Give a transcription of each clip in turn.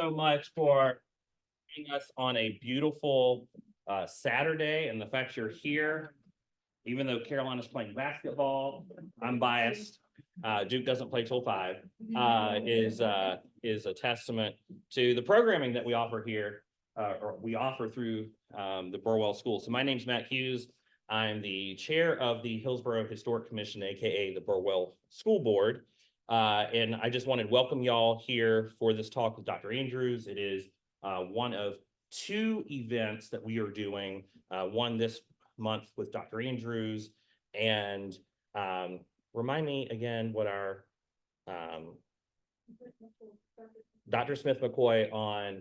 So much for joining us on a beautiful Saturday, and the fact you're here, even though Carolina's playing basketball, I'm biased. Duke doesn't play till 5. Is a testament to the programming that we offer here, or we offer through the Burwell School. So my name's Matt Hughes. I'm the chair of the Hillsborough Historic Commission, aka the Burwell School Board. And I just wanted to welcome y'all here for this talk with Dr. Andrews. It is one of 2 events that we are doing, one this month with Dr. Andrews, and remind me again what our Dr. Smith McKoy on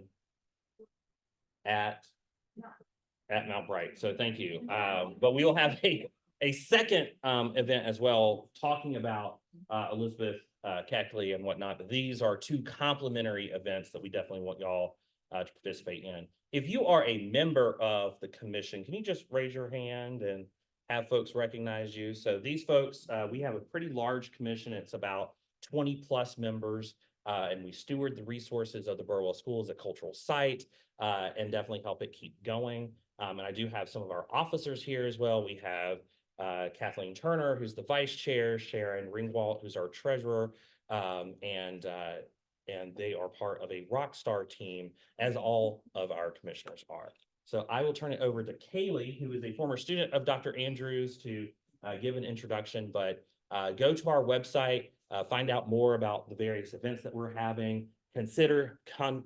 at Mount Bright. So thank you. But we will have a second event as well, talking about Elizabeth Keckly and whatnot. But these are 2 complementary events that we definitely want y'all to participate in. If you are a member of the commission, can you just raise your hand and have folks recognize you? So these folks, we have a pretty large commission. It's about 20 plus members, and we steward the resources of the Burwell School as a cultural site, and definitely help it keep going. And I do have some of our officers here as well. We have Kathleen Turner, who's the vice chair, Sharon Ringwalt, who's our treasurer, and they are part of a rock star team, as all of our commissioners are. So I will turn it over to Kaylee, who is a former student of Dr. Andrews, to give an introduction, but go to our website, find out more about the various events that we're having, consider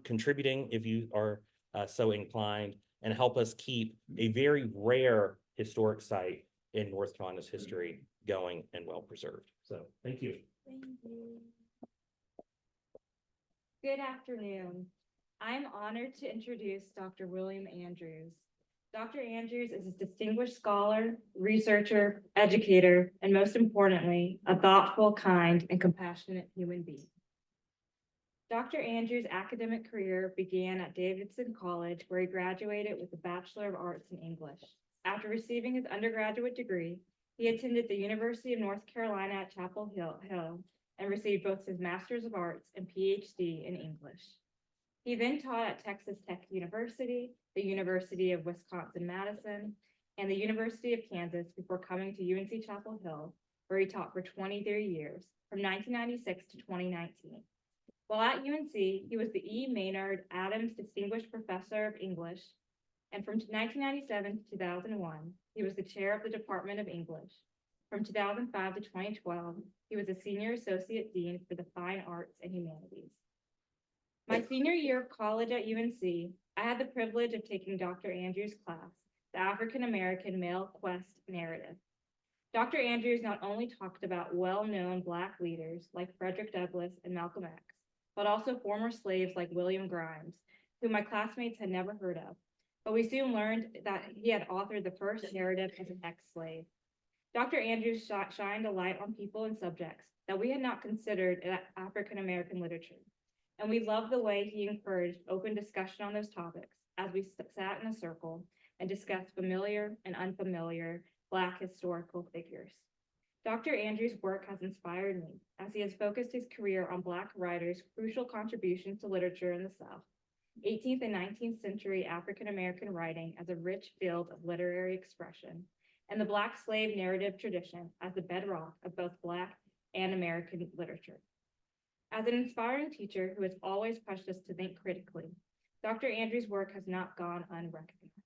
contributing if you are so inclined, and help us keep a very rare historic site in North Carolina's history going and well preserved. So thank you. Thank you. Good afternoon. I'm honored to introduce Dr. William Andrews. Dr. Andrews is a distinguished scholar, researcher, educator, and most importantly, a thoughtful, kind, and compassionate human being. Dr. Andrews' academic career began at Davidson College, where he graduated with a Bachelor of Arts in English. After receiving his undergraduate degree, he attended the University of North Carolina at Chapel Hill and received both his Master's of Arts and PhD in English. He then taught at Texas Tech University, the University of Wisconsin-Madison, and the University of Kansas before coming to UNC Chapel Hill, where he taught for 23 years, from 1996 to 2019. While at UNC, he was the E. Maynard Adams Distinguished Professor of English, and from 1997 to 2001, he was the chair of the Department of English. From 2005 to 2012, he was a senior associate dean for the Fine Arts and Humanities. My senior year of college at UNC, I had the privilege of taking Dr. Andrews' class, the African American Male Quest Narrative. Dr. Andrews not only talked about well-known Black leaders like Frederick Douglass and Malcolm X, but also former slaves like William Grimes, who my classmates had never heard of. But we soon learned that he had authored the first narrative as an ex-slave. Dr. Andrews shined a light on people and subjects that we had not considered in African American literature. And we loved the way he encouraged open discussion on those topics as we sat in a circle and discussed familiar and unfamiliar Black historical figures. Dr. Andrews' work has inspired me as he has focused his career on Black writers' crucial contributions to literature in the South, 18th and 19th century African American writing as a rich field of literary expression, and the Black slave narrative tradition as the bedrock of both Black and American literature. As an inspiring teacher who has always pushed us to think critically, Dr. Andrews' work has not gone unrecognized.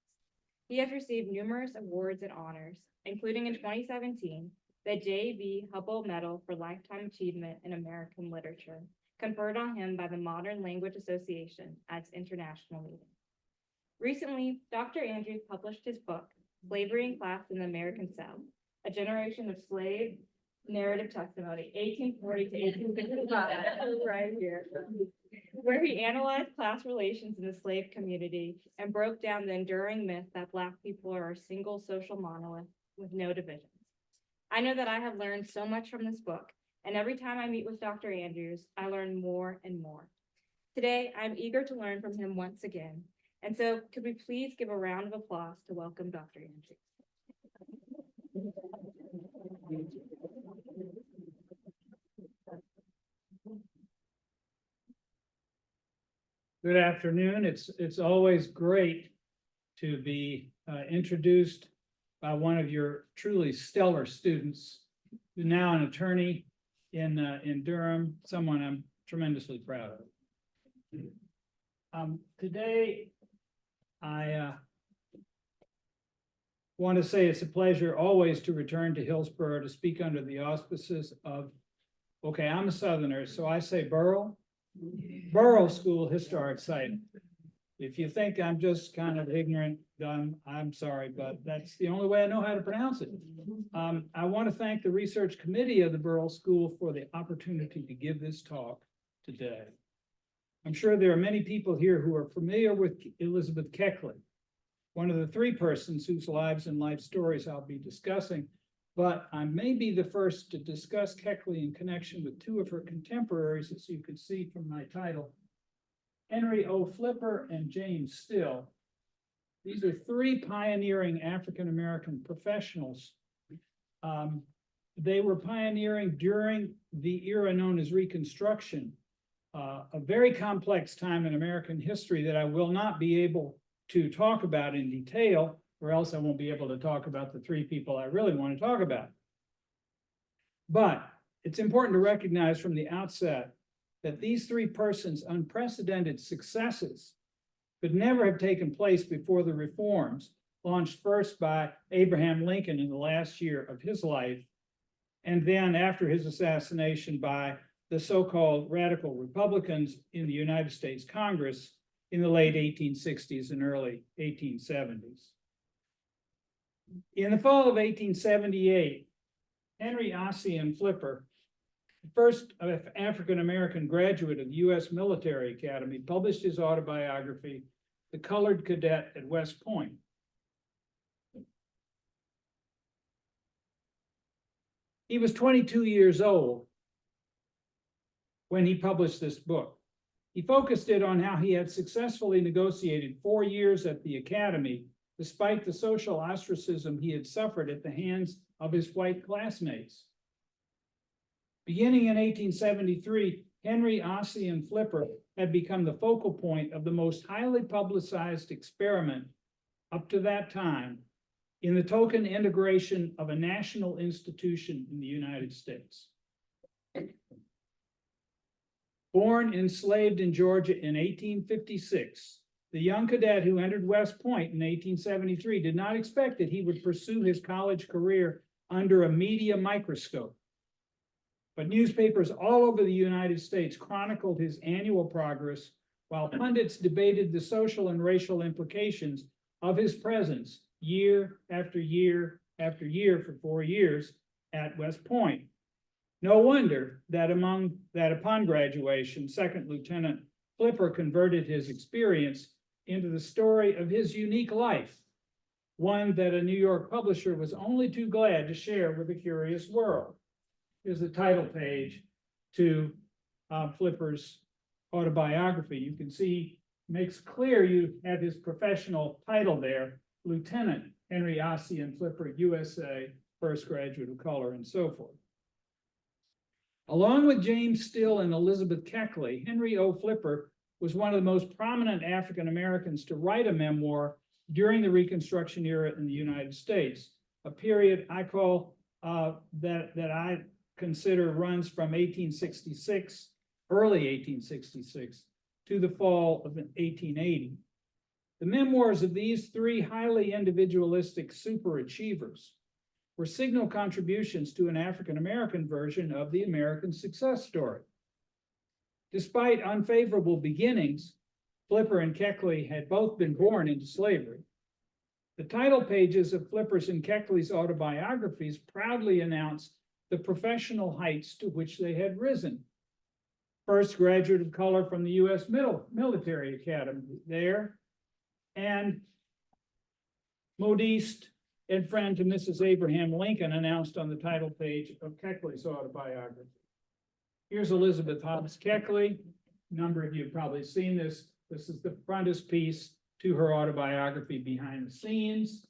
He has received numerous awards and honors, including in 2017, the J.B. Hubbell Medal for Lifetime Achievement in American Literature, conferred on him by the Modern Language Association at its international meeting. Recently, Dr. Andrews published his book, Slavery and Class in the American South, A Generation of Slave Narrative Testimony, 1840 to 1865, right here, where he analyzed class relations in the slave community and broke down the enduring myth that Black people are a single social monolith with no divisions. I know that I have learned so much from this book, and every time I meet with Dr. Andrews, I learn more and more. Today, I'm eager to learn from him once again, and so could we please give a round of applause to welcome Dr. Andrews. Good afternoon. It's always great to be introduced by one of your truly stellar students, who's now an attorney in Durham, someone I'm tremendously proud of. Today, I want to say it's a pleasure always to return to Hillsborough to speak under the auspices of, okay, I'm a Southerner, so I say Burwell School Historic Site. If you think I'm just kind of ignorant, I'm sorry, but that's the only way I know how to pronounce it. I want to thank the research committee of the Burwell School for the opportunity to give this talk today. I'm sure there are many people here who are familiar with Elizabeth Keckly, one of the three persons whose lives and life stories I'll be discussing, but I may be the first to discuss Keckly in connection with two of her contemporaries, as you can see from my title, Henry O. Flipper and James Still. These are three pioneering African-American professionals. They were pioneering during the era known as Reconstruction, a very complex time in American history that I will not be able to talk about in detail, or else I won't be able to talk about the three people I really want to talk about. But it's important to recognize from the outset that these three persons' unprecedented successes could never have taken place before the reforms launched first by Abraham Lincoln in the last year of his life, and then after his assassination by the so-called radical Republicans in the United States Congress in the late 1860s and early 1870s. In the fall of 1878, Henry Ossian Flipper, the first African-American graduate of the U.S. Military Academy, published his autobiography, The Colored Cadet at West Point. He was 22 years old when he published this book. He focused it on how he had successfully negotiated 4 years at the academy, despite the social ostracism he had suffered at the hands of his white classmates. Beginning in 1873, Henry Ossian Flipper had become the focal point of the most highly publicized experiment up to that time in the token integration of a national institution in the United States. Born enslaved in Georgia in 1856, the young cadet who entered West Point in 1873 did not expect that he would pursue his college career under a media microscope. But newspapers all over the United States chronicled his annual progress, while pundits debated the social and racial implications of his presence year after year after year for 4 years at West Point. No wonder that upon graduation, Second Lieutenant Flipper converted his experience into the story of his unique life, one that a New York publisher was only too glad to share with the curious world. Here's the title page to Flipper's autobiography. You can see, makes clear you have his professional title there, Lieutenant Henry Ossian Flipper, USA, first graduate of color, and so forth. Along with James Still and Elizabeth Keckly, Henry O. Flipper was one of the most prominent African Americans to write a memoir during the Reconstruction era in the United States, a period I call that I consider runs from 1866, early 1866, to the fall of 1880. The memoirs of these three highly individualistic superachievers were signal contributions to an African-American version of the American success story. Despite unfavorable beginnings, Flipper and Keckly had both been born into slavery. The title pages of Flipper's and Keckly's autobiographies proudly announce the professional heights to which they had risen. First graduate of color from the U.S. Military Academy there, and modiste and friend to Mrs. Abraham Lincoln, announced on the title page of Keckly's autobiography. Here's Elizabeth Hobbs Keckly. A number of you have probably seen this. This is the frontispiece to her autobiography, Behind the Scenes.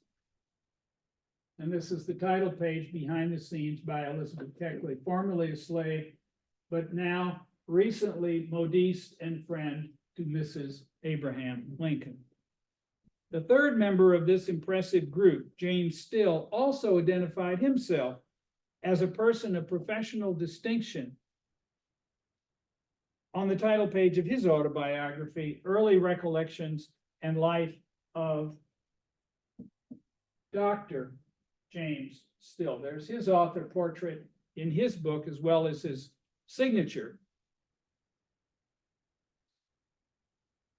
And this is the title page, Behind the Scenes, by Elizabeth Keckly, formerly a slave, but now recently modiste and friend to Mrs. Abraham Lincoln. The third member of this impressive group, James Still, also identified himself as a person of professional distinction on the title page of his autobiography, Early Recollections and Life of Dr. James Still. There's his author portrait in his book as well as his signature.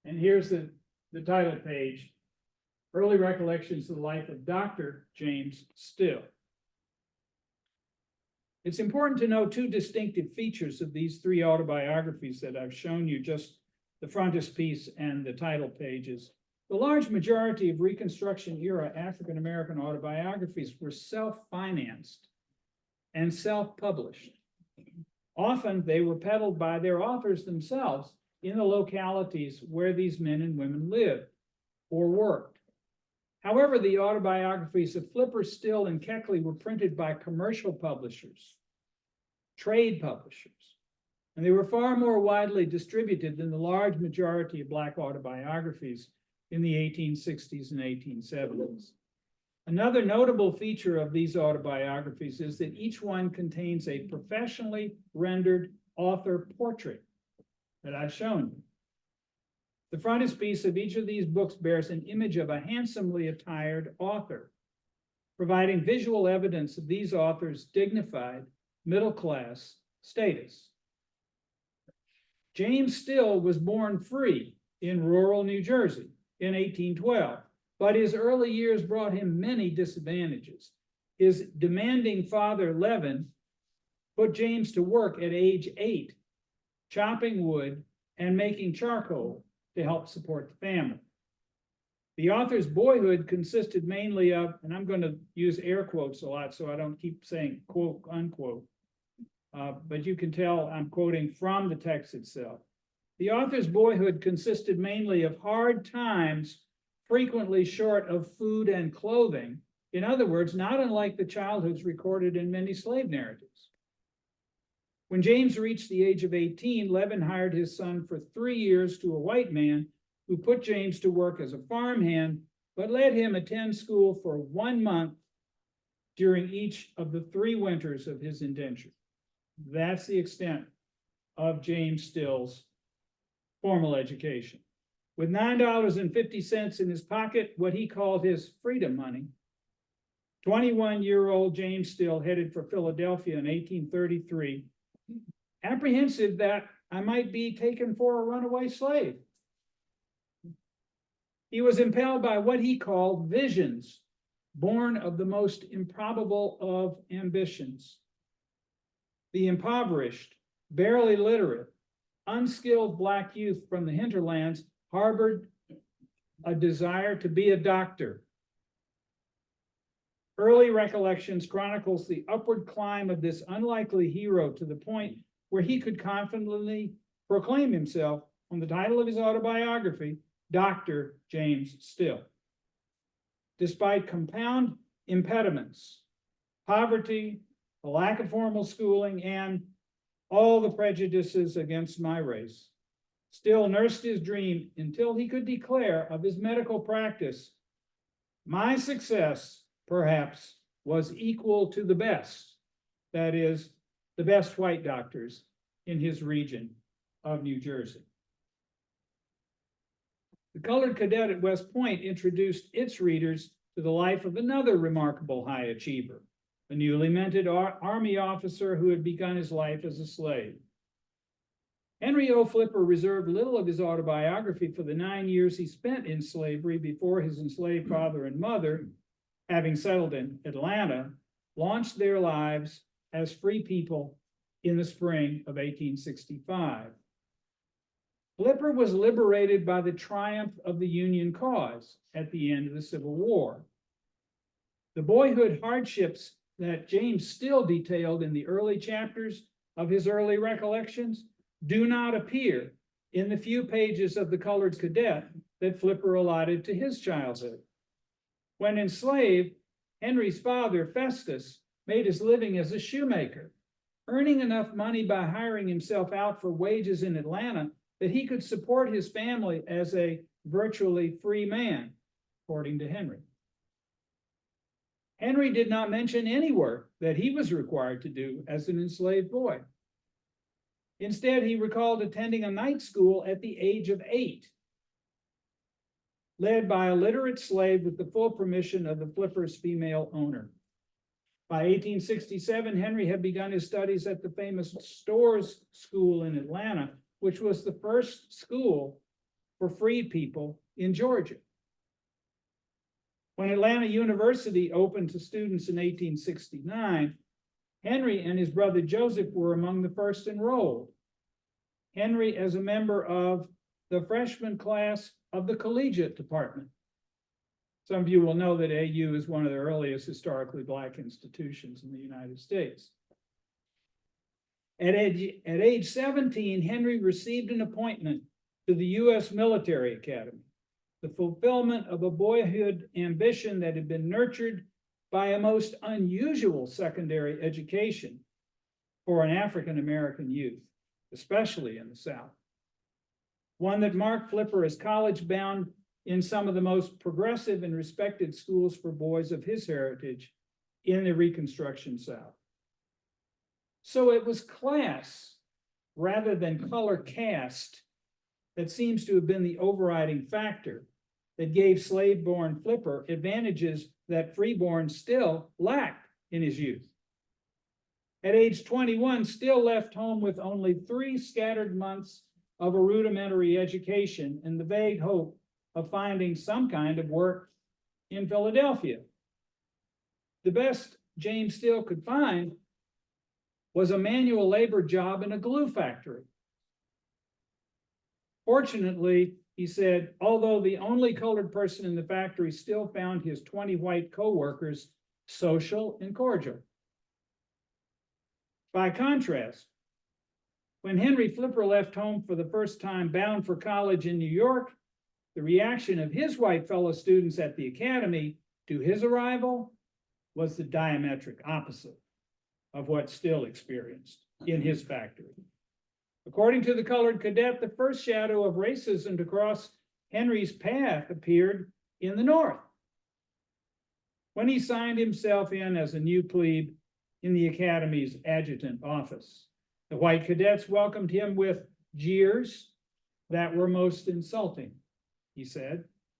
And here's the title page, Early Recollections of the Life of Dr. James Still. It's important to know two distinctive features of these three autobiographies that I've shown you, just the frontispiece and the title pages. The large majority of Reconstruction era African-American autobiographies were self-financed and self-published. Often they were peddled by their authors themselves in the localities where these men and women lived or worked. However, the autobiographies of Flipper, Still, and Keckly were printed by commercial publishers, trade publishers, and they were far more widely distributed than the large majority of Black autobiographies in the 1860s and 1870s. Another notable feature of these autobiographies is that each one contains a professionally rendered author portrait that I've shown you. The frontispiece of each of these books bears an image of a handsomely attired author, providing visual evidence of these authors' dignified middle-class status. James Still was born free in rural New Jersey in 1812, but his early years brought him many disadvantages. His demanding father, Levin, put James to work at age 8, chopping wood and making charcoal to help support the family. The author's boyhood consisted mainly of, and I'm going to use air quotes a lot so I don't keep saying quote, unquote, but you can tell I'm quoting from the text itself. The author's boyhood consisted mainly of hard times, frequently short of food and clothing. In other words, not unlike the childhoods recorded in many slave narratives. When James reached the age of 18, Levin hired his son for 3 years to a white man who put James to work as a farmhand, but let him attend school for 1 month during each of the 3 winters of his indenture. That's the extent of James Still's formal education. With $9.50 in his pocket, what he called his freedom money, 21-year-old James Still headed for Philadelphia in 1833, apprehensive that I might be taken for a runaway slave. He was impelled by what he called visions, born of the most improbable of ambitions. The impoverished, barely literate, unskilled Black youth from the hinterlands harbored a desire to be a doctor. Early Recollections chronicles the upward climb of this unlikely hero to the point where he could confidently proclaim himself on the title of his autobiography, Dr. James Still. Despite compound impediments, poverty, a lack of formal schooling, and all the prejudices against my race, Still nursed his dream until he could declare of his medical practice, my success, perhaps, was equal to the best, that is, the best white doctors in his region of New Jersey. The Colored Cadet at West Point introduced its readers to the life of another remarkable high achiever, a newly minted Army officer who had begun his life as a slave. Henry O. Flipper reserved little of his autobiography for the 9 years he spent in slavery before his enslaved father and mother, having settled in Atlanta, launched their lives as free people in the spring of 1865. Flipper was liberated by the triumph of the Union cause at the end of the Civil War. The boyhood hardships that James Still detailed in the early chapters of his early recollections do not appear in the few pages of the Colored Cadet that Flipper allotted to his childhood. When enslaved, Henry's father, Festus, made his living as a shoemaker, earning enough money by hiring himself out for wages in Atlanta that he could support his family as a virtually free man, according to Henry. Henry did not mention any work that he was required to do as an enslaved boy. Instead, he recalled attending a night school at the age of 8, led by a literate slave with the full permission of the flipper's female owner. By 1867, Henry had begun his studies at the famous Storrs School in Atlanta, which was the first school for free people in Georgia. When Atlanta University opened to students in 1869, Henry and his brother Joseph were among the first enrolled. Henry as a member of the freshman class of the collegiate department. Some of you will know that AU is one of the earliest historically Black institutions in the United States. At age 17, Henry received an appointment to the U.S. Military Academy, the fulfillment of a boyhood ambition that had been nurtured by a most unusual secondary education for an African-American youth, especially in the South. One that marked Flipper as college-bound in some of the most progressive and respected schools for boys of his heritage in the Reconstruction South. So it was class rather than color caste that seems to have been the overriding factor that gave slave-born Flipper advantages that freeborn still lacked in his youth. At age 21, still left home with only 3 scattered months of a rudimentary education and the vague hope of finding some kind of work in Philadelphia. The best James Steele could find was a manual labor job in a glue factory. Fortunately, he said, although the only colored person in the factory still found his 20 white co-workers social and cordial. By contrast, when Henry Flipper left home for the first time bound for college in New York, the reaction of his white fellow students at the academy to his arrival was the diametric opposite of what Steele experienced in his factory. According to the colored cadet, the first shadow of racism to cross Henry's path appeared in the North, when he signed himself in as a new plebe in the academy's adjutant office. The white cadets welcomed him with jeers that were most insulting, he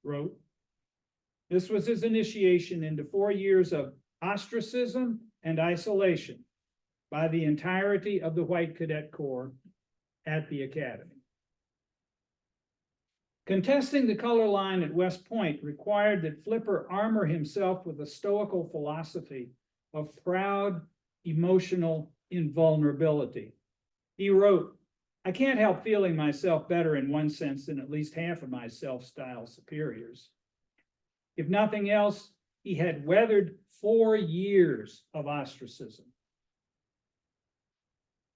wrote. This was his initiation into 4 years of ostracism and isolation by the entirety of the white cadet corps at the academy. Contesting the color line at West Point required that Flipper armor himself with a stoical philosophy of proud, emotional invulnerability. He wrote, I can't help feeling myself better in one sense than at least half of my self-styled superiors. If nothing else, he had weathered 4 years of ostracism.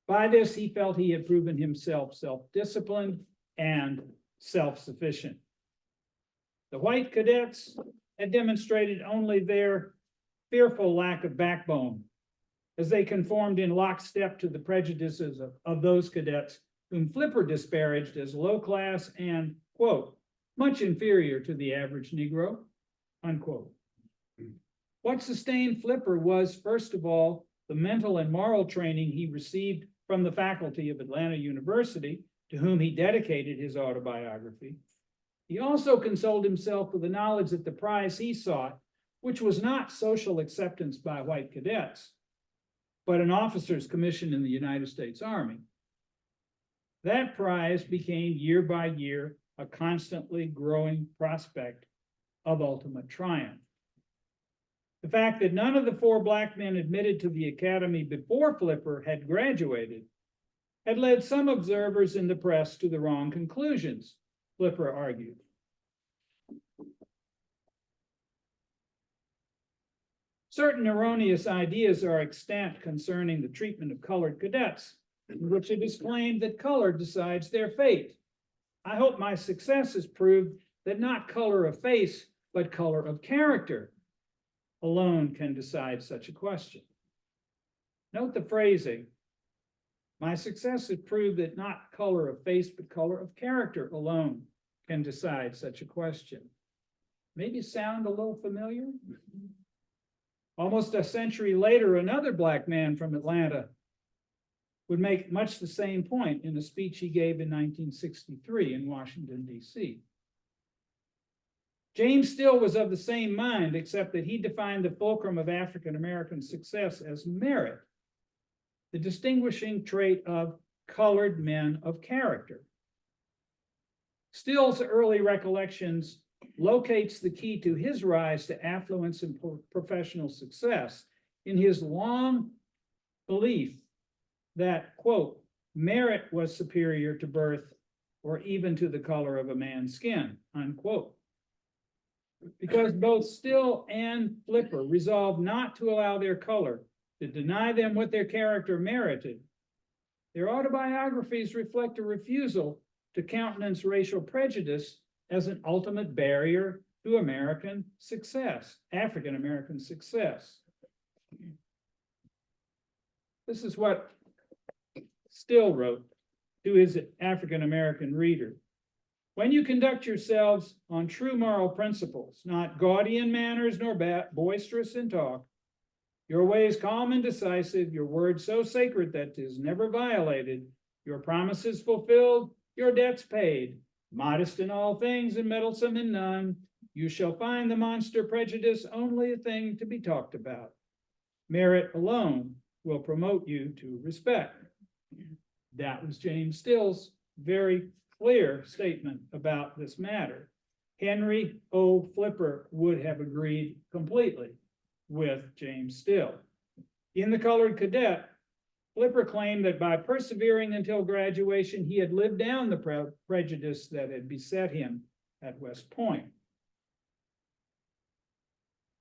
By this, he felt he had proven himself self-disciplined and self-sufficient. The white cadets had demonstrated only their fearful lack of backbone as they conformed in lockstep to the prejudices of those cadets whom Flipper disparaged as low class and, quote, much inferior to the average Negro, unquote. What sustained Flipper was, first of all, the mental and moral training he received from the faculty of Atlanta University, to whom he dedicated his autobiography. He also consoled himself with the knowledge that the prize he sought, which was not social acceptance by white cadets, but an officer's commission in the United States Army. That prize became year by year a constantly growing prospect of ultimate triumph. The fact that none of the 4 Black men admitted to the academy before Flipper had graduated had led some observers in the press to the wrong conclusions, Flipper argued. Certain erroneous ideas are extant concerning the treatment of colored cadets, in which it is claimed that color decides their fate. I hope my success has proved that not color of face, but color of character alone can decide such a question. Note the phrasing. My success has proved that not color of face, but color of character alone can decide such a question. Maybe sound a little familiar? Almost a century later, another Black man from Atlanta would make much the same point in a speech he gave in 1963 in Washington, D.C. James Still was of the same mind, except that he defined the fulcrum of African-American success as merit, the distinguishing trait of colored men of character. Still's early recollections locates the key to his rise to affluence and professional success in his long belief that, quote, merit was superior to birth or even to the color of a man's skin, unquote. Because both Still and Flipper resolved not to allow their color to deny them what their character merited, their autobiographies reflect a refusal to countenance racial prejudice as an ultimate barrier to American success, African-American success. This is what Still wrote to his African-American reader. When you conduct yourselves on true moral principles, not gaudy in manners nor boisterous in talk, your ways calm and decisive, your words so sacred that 'tis never violated, your promises fulfilled, your debts paid, modest in all things and meddlesome in none, you shall find the monster prejudice only a thing to be talked about. Merit alone will promote you to respect. That was James Still's very clear statement about this matter. Henry O. Flipper would have agreed completely with James Still. In The Colored Cadet, Flipper claimed that by persevering until graduation, he had lived down the prejudice that had beset him at West Point.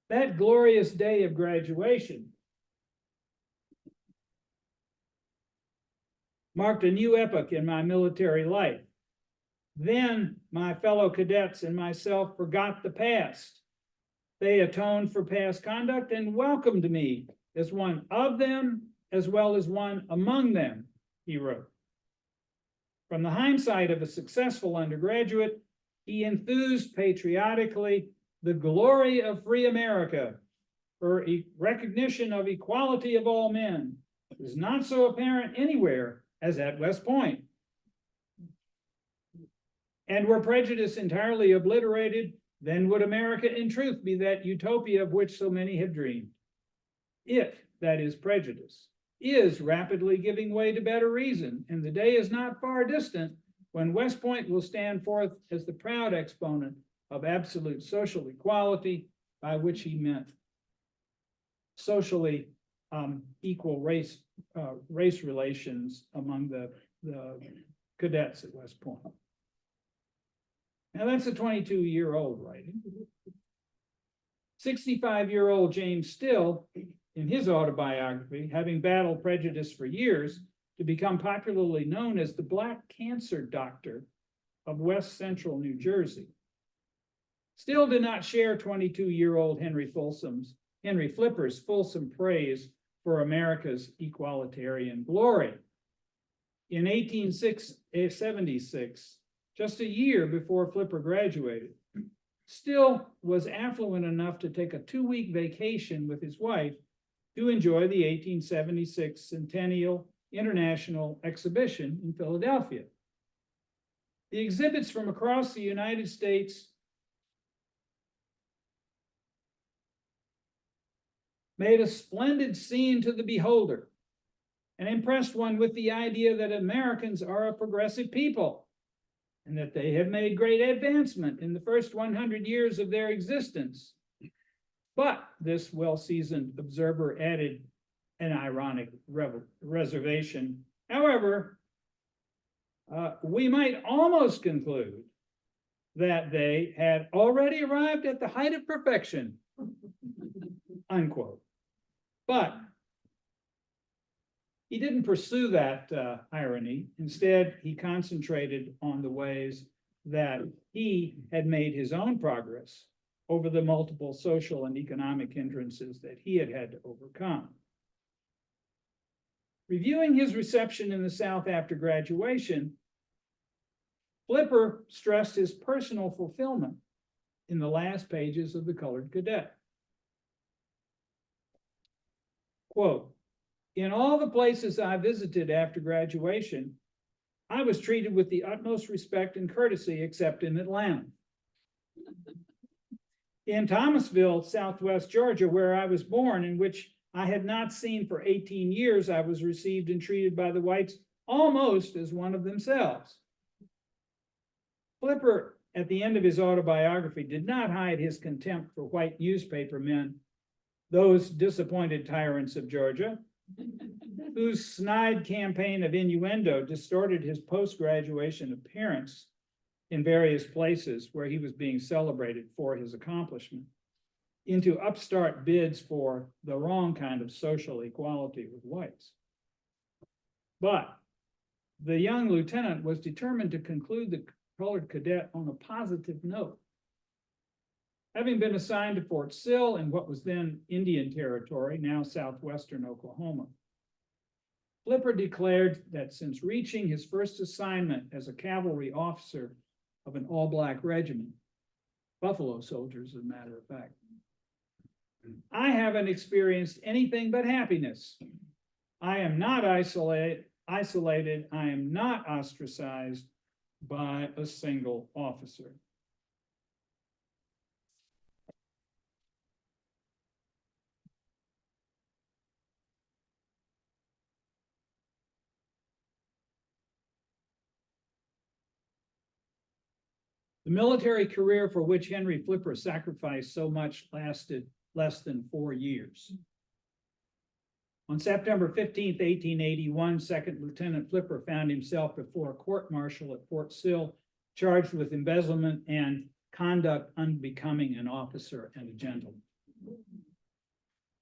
That glorious day of graduation marked a new epoch in my military life. Then my fellow cadets and myself forgot the past. They atoned for past conduct and welcomed me as one of them, as well as one among them, he wrote. From the hindsight of a successful undergraduate, he enthused patriotically the glory of free America, her recognition of equality of all men is not so apparent anywhere as at West Point. And were prejudice entirely obliterated, then would America in truth be that utopia of which so many have dreamed. It, that is prejudice, is rapidly giving way to better reason, and the day is not far distant when West Point will stand forth as the proud exponent of absolute social equality, by which he meant socially equal race relations among the cadets at West Point. Now that's a 22-year-old writing. 65-year-old James Still, in his autobiography, having battled prejudice for years to become popularly known as the Black Cancer Doctor of West Central New Jersey, Still did not share 22-year-old Henry Flipper's fulsome praise for America's equalitarian glory. In 1876, just a year before Flipper graduated, Still was affluent enough to take a 2-week vacation with his wife to enjoy the 1876 Centennial International Exhibition in Philadelphia. The exhibits from across the United States made a splendid scene to the beholder and impressed one with the idea that Americans are a progressive people and that they have made great advancement in the first 100 years of their existence. But this well-seasoned observer added an ironic reservation. However, we might almost conclude that they had already arrived at the height of perfection, unquote. But he didn't pursue that irony. Instead, he concentrated on the ways that he had made his own progress over the multiple social and economic hindrances that he had had to overcome. Reviewing his reception in the South after graduation, Flipper stressed his personal fulfillment in the last pages of The Colored Cadet. Quote, "In all the places I visited after graduation, I was treated with the utmost respect and courtesy except in Atlanta. In Thomasville, Southwest Georgia, where I was born, in which I had not seen for 18 years, I was received and treated by the whites almost as one of themselves." Flipper, at the end of his autobiography, did not hide his contempt for white newspaper men, those disappointed tyrants of Georgia, whose snide campaign of innuendo distorted his post-graduation appearance in various places where he was being celebrated for his accomplishment, into upstart bids for the wrong kind of social equality with whites. But the young lieutenant was determined to conclude the Colored Cadet on a positive note. Having been assigned to Fort Sill in what was then Indian Territory, now southwestern Oklahoma, Flipper declared that since reaching his first assignment as a cavalry officer of an all-black regiment, Buffalo Soldiers, as a matter of fact, "I haven't experienced anything but happiness. I am not isolated, I am not ostracized by a single officer." The military career for which Henry Flipper sacrificed so much lasted less than 4 years. On September 15th, 1881, Second Lieutenant Flipper found himself before a court-martial at Fort Sill, charged with embezzlement and conduct unbecoming an officer and a gentleman.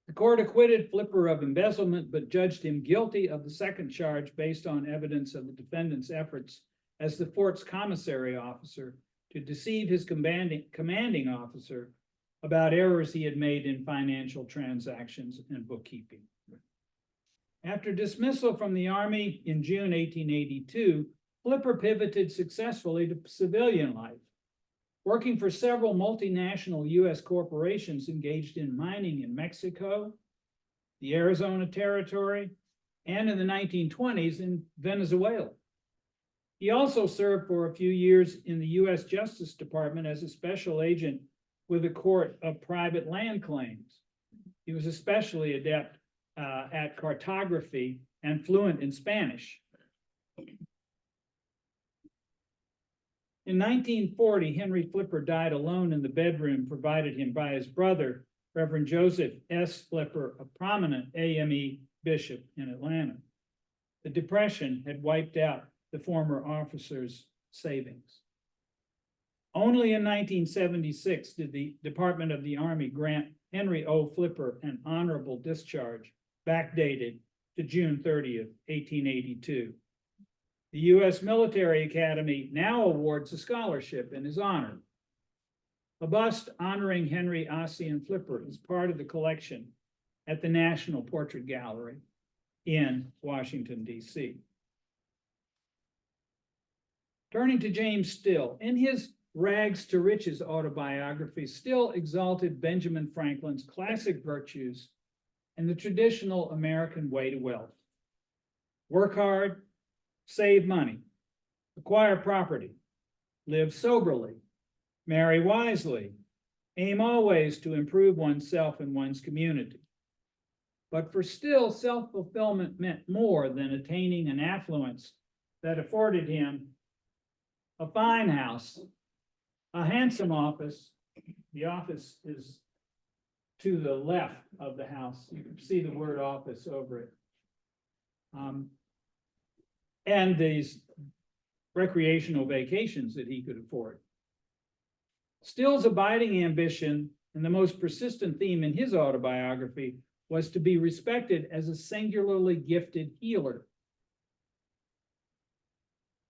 The court acquitted Flipper of embezzlement, but judged him guilty of the second charge based on evidence of the defendant's efforts as the fort's commissary officer to deceive his commanding officer about errors he had made in financial transactions and bookkeeping. After dismissal from the Army in June 1882, Flipper pivoted successfully to civilian life, working for several multinational U.S. corporations engaged in mining in Mexico, the Arizona Territory, and in the 1920s in Venezuela. He also served for a few years in the U.S. Justice Department as a special agent with the Court of Private Land Claims. He was especially adept at cartography and fluent in Spanish. In 1940, Henry Flipper died alone in the bedroom provided him by his brother, Reverend Joseph S. Flipper, a prominent AME bishop in Atlanta. The Depression had wiped out the former officer's savings. Only in 1976 did the Department of the Army grant Henry O. Flipper an honorable discharge, backdated to June 30th, 1882. The U.S. Military Academy now awards a scholarship in his honor. A bust honoring Henry Ossian Flipper is part of the collection at the National Portrait Gallery in Washington, D.C. Turning to James Still, in his Rags to Riches autobiography, Still exalted Benjamin Franklin's classic virtues and the traditional American way to wealth. Work hard, save money, acquire property, live soberly, marry wisely, aim always to improve oneself and one's community. But for Still, self-fulfillment meant more than attaining an affluence that afforded him a fine house, a handsome office. The office is to the left of the house. You can see the word office over it. And these recreational vacations that he could afford. Still's abiding ambition and the most persistent theme in his autobiography was to be respected as a singularly gifted healer.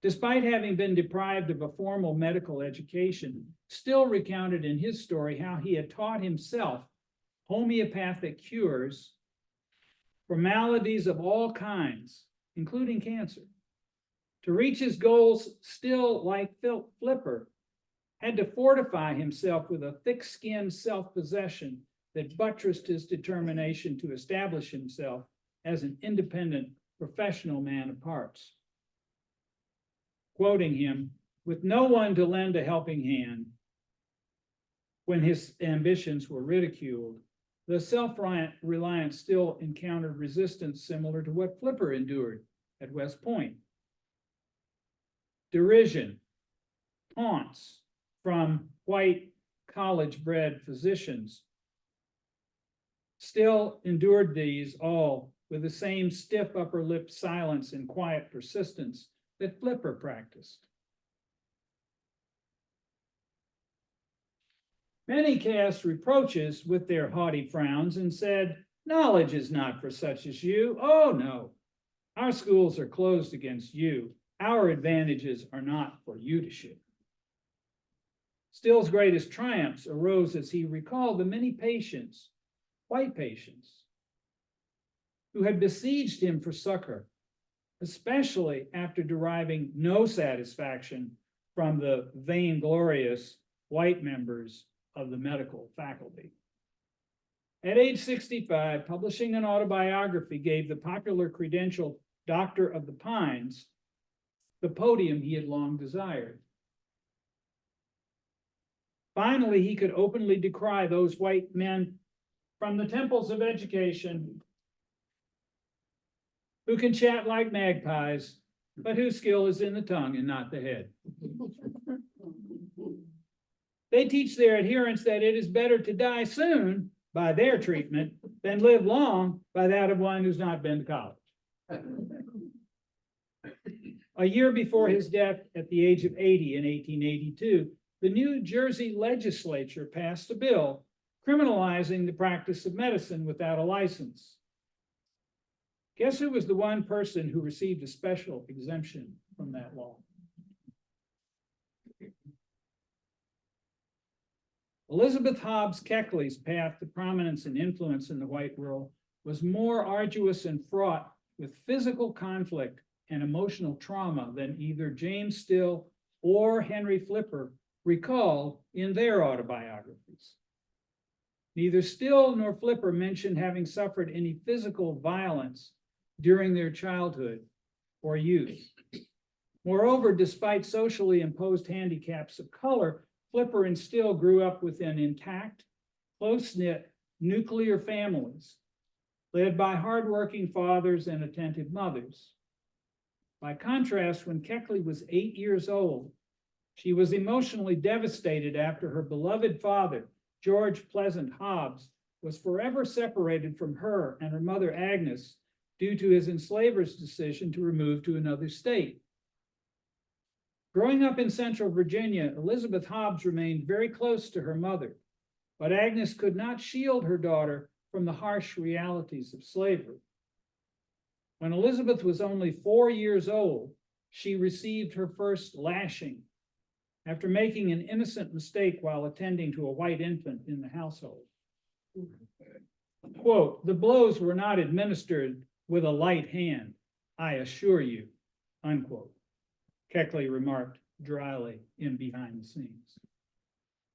Despite having been deprived of a formal medical education, Still recounted in his story how he had taught himself homeopathic cures for maladies of all kinds, including cancer. To reach his goals, Still, like Flipper, had to fortify himself with a thick-skinned self-possession that buttressed his determination to establish himself as an independent professional man of parts. Quoting him, with no one to lend a helping hand when his ambitions were ridiculed, the self-reliant Still encountered resistance similar to what Flipper endured at West Point. Derision, taunts from white college-bred physicians. Still endured these all with the same stiff upper lip silence and quiet persistence that Flipper practiced. Many cast reproaches with their haughty frowns and said, knowledge is not for such as you. Oh, no, our schools are closed against you. Our advantages are not for you to share. Still's greatest triumphs arose as he recalled the many patients, white patients, who had besieged him for succor, especially after deriving no satisfaction from the vainglorious white members of the medical faculty. At age 65, publishing an autobiography gave the popular credential Doctor of the Pines the podium he had long desired. Finally, he could openly decry those white men from the temples of education who can chat like magpies, but whose skill is in the tongue and not the head. They teach their adherents that it is better to die soon by their treatment than live long by that of one who's not been to college. A year before his death at the age of 80 in 1882, the New Jersey legislature passed a bill criminalizing the practice of medicine without a license. Guess who was the one person who received a special exemption from that law? Elizabeth Hobbs Keckly's path to prominence and influence in the white world was more arduous and fraught with physical conflict and emotional trauma than either James Still or Henry Flipper recalled in their autobiographies. Neither Still nor Flipper mentioned having suffered any physical violence during their childhood or youth. Moreover, despite socially imposed handicaps of color, Flipper and Still grew up within intact, close-knit, nuclear families, led by hardworking fathers and attentive mothers. By contrast, when Keckly was 8 years old, she was emotionally devastated after her beloved father, George Pleasant Hobbs, was forever separated from her and her mother Agnes due to his enslaver's decision to remove to another state. Growing up in Central Virginia, Elizabeth Hobbs remained very close to her mother, but Agnes could not shield her daughter from the harsh realities of slavery. When Elizabeth was only 4 years old, she received her first lashing after making an innocent mistake while attending to a white infant in the household. Quote, the blows were not administered with a light hand, I assure you, unquote, Keckly remarked dryly in behind the scenes.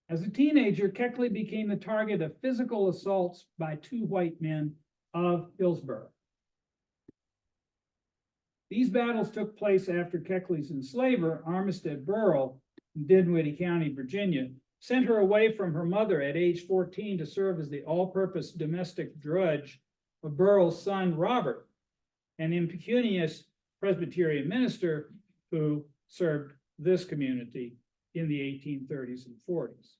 As a teenager, Keckly became the target of physical assaults by two white men of Hillsborough. These battles took place after Keckly's enslaver, Armistead Burwell, in Dinwiddie County, Virginia, sent her away from her mother at age 14 to serve as the all-purpose domestic drudge of Burwell's son, Robert, an impecunious Presbyterian minister who served this community in the 1830s and 40s.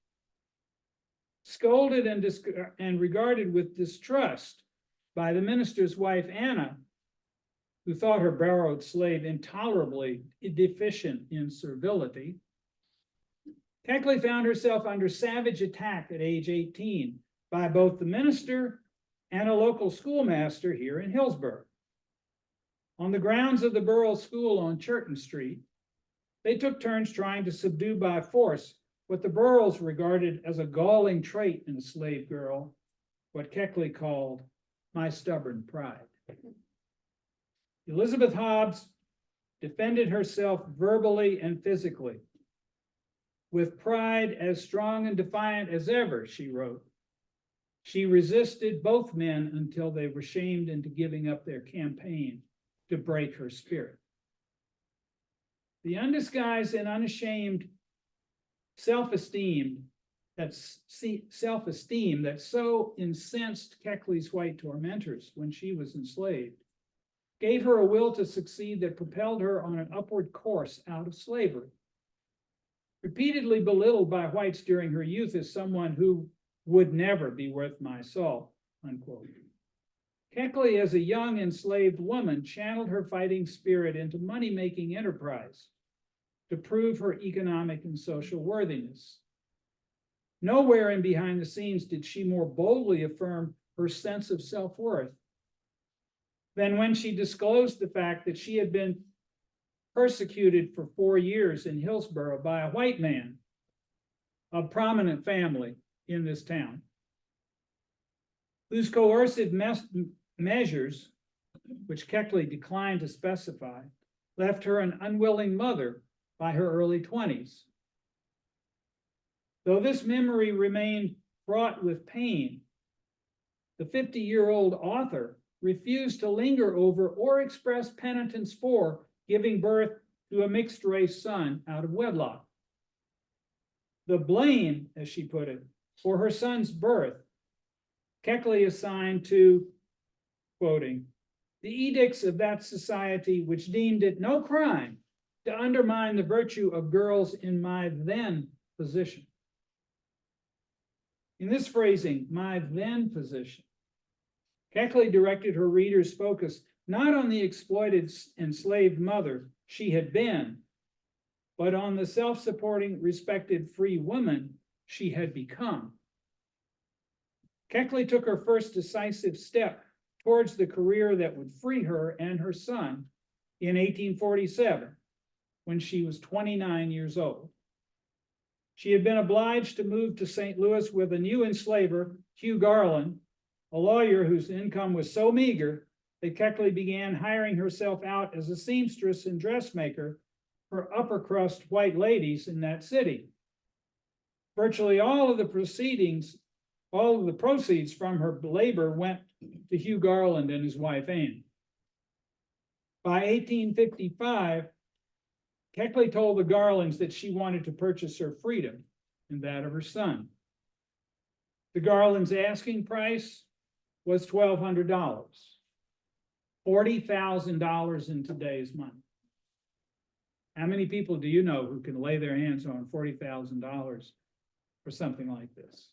Scolded and regarded with distrust by the minister's wife, Anna, who thought her borrowed slave intolerably deficient in servility, Keckly found herself under savage attack at age 18 by both the minister and a local schoolmaster here in Hillsborough. On the grounds of the Burwell School on Churton Street, they took turns trying to subdue by force what the Burwells regarded as a galling trait in a slave girl, what Keckly called my stubborn pride. Elizabeth Hobbs defended herself verbally and physically. With pride as strong and defiant as ever, she wrote. She resisted both men until they were shamed into giving up their campaign to break her spirit. The undisguised and unashamed self-esteem that so incensed Keckly's white tormentors when she was enslaved gave her a will to succeed that propelled her on an upward course out of slavery. Repeatedly belittled by whites during her youth as someone who would never be worth my salt, unquote. Keckly, as a young enslaved woman, channeled her fighting spirit into money-making enterprise to prove her economic and social worthiness. Nowhere in behind the scenes did she more boldly affirm her sense of self-worth than when she disclosed the fact that she had been persecuted for 4 years in Hillsborough by a white man of prominent family in this town, whose coercive measures, which Keckly declined to specify, left her an unwilling mother by her early 20s. Though this memory remained fraught with pain, the 50-year-old author refused to linger over or express penitence for giving birth to a mixed-race son out of wedlock. The blame, as she put it, for her son's birth, Keckly assigned to, quoting, the edicts of that society which deemed it no crime to undermine the virtue of girls in my then position. In this phrasing, my then position, Keckly directed her readers' focus not on the exploited enslaved mother she had been, but on the self-supporting, respected free woman she had become. Keckly took her first decisive step towards the career that would free her and her son in 1847, when she was 29 years old. She had been obliged to move to St. Louis with a new enslaver, Hugh Garland, a lawyer whose income was so meager that Keckly began hiring herself out as a seamstress and dressmaker for upper crust white ladies in that city. Virtually all of the proceeds from her labor went to Hugh Garland and his wife Anne. By 1855, Keckly told the Garlands that she wanted to purchase her freedom and that of her son. The Garlands' asking price was $1,200, $40,000 in today's money. How many people do you know who can lay their hands on $40,000 for something like this?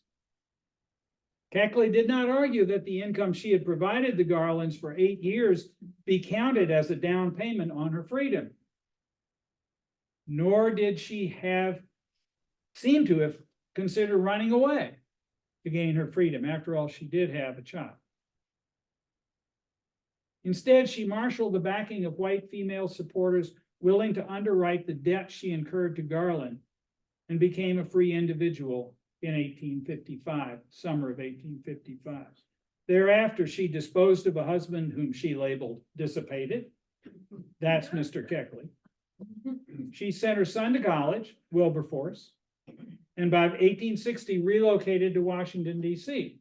Keckly did not argue that the income she had provided the Garlands for 8 years be counted as a down payment on her freedom. Nor did she seem to have considered running away to gain her freedom. After all, she did have a child. Instead, she marshaled the backing of white female supporters willing to underwrite the debt she incurred to Garland and became a free individual in 1855, summer of 1855. Thereafter, she disposed of a husband whom she labeled dissipated. That's Mr. Keckly. She sent her son to college, Wilberforce, and by 1860 relocated to Washington, D.C.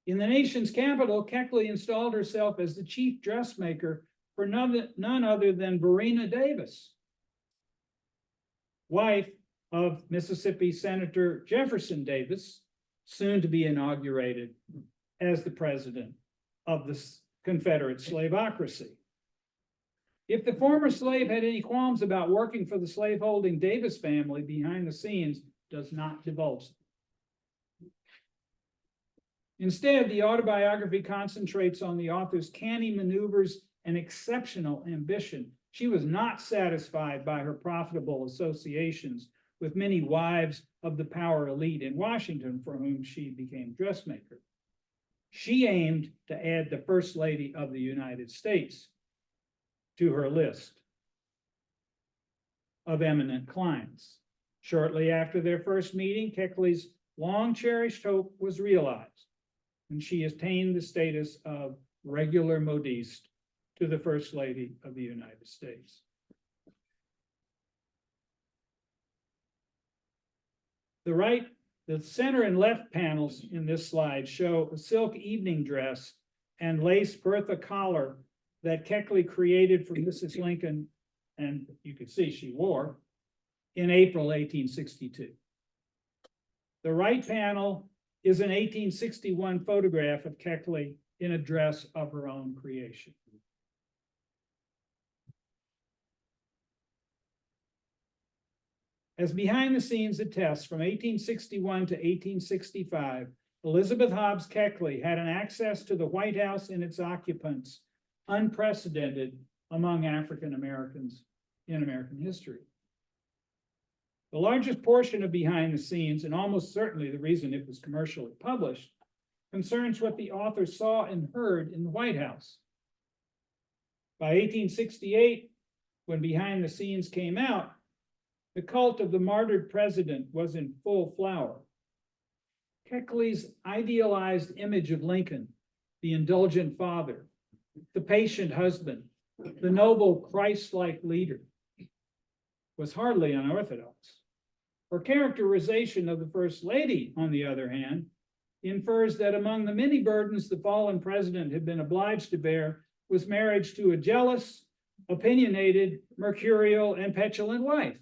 In the nation's capital, Keckly installed herself as the chief dressmaker for none other than Verena Davis, wife of Mississippi Senator Jefferson Davis, soon to be inaugurated as the president of the Confederate slaveocracy. If the former slave had any qualms about working for the slaveholding Davis family behind the scenes, does not divulge them. Instead, the autobiography concentrates on the author's canny maneuvers and exceptional ambition. She was not satisfied by her profitable associations with many wives of the power elite in Washington for whom she became dressmaker. She aimed to add the First Lady of the United States to her list of eminent clients. Shortly after their first meeting, Keckly's long-cherished hope was realized, and she attained the status of regular modiste to the First Lady of the United States. The center and left panels in this slide show a silk evening dress and lace Bertha collar that Keckly created for Mrs. Lincoln, and you can see she wore, in April 1862. The right panel is an 1861 photograph of Keckly in a dress of her own creation. As behind the scenes attests, from 1861 to 1865, Elizabeth Hobbs Keckly had an access to the White House and its occupants unprecedented among African Americans in American history. The largest portion of behind the scenes, and almost certainly the reason it was commercially published, concerns what the author saw and heard in the White House. By 1868, when Behind the Scenes came out, the cult of the martyred president was in full flower. Keckly's idealized image of Lincoln, the indulgent father, the patient husband, the noble Christ-like leader, was hardly unorthodox. Her characterization of the First Lady, on the other hand, infers that among the many burdens the fallen president had been obliged to bear was marriage to a jealous, opinionated, mercurial, and petulant wife.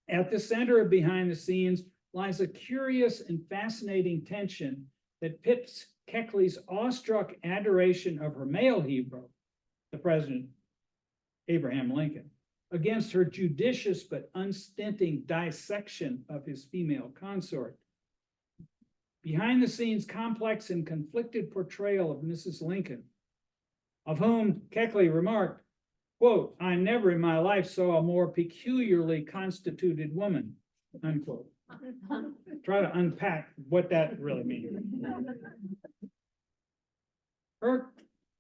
At the center of Behind the Scenes lies a curious and fascinating tension that pits Keckly's awestruck adoration of her male hero, the president, Abraham Lincoln, against her judicious but unstinting dissection of his female consort. Behind the Scenes' complex and conflicted portrayal of Mrs. Lincoln, of whom Keckly remarked, quote, "I never in my life saw a more peculiarly constituted woman," unquote. Try to unpack what that really means. Her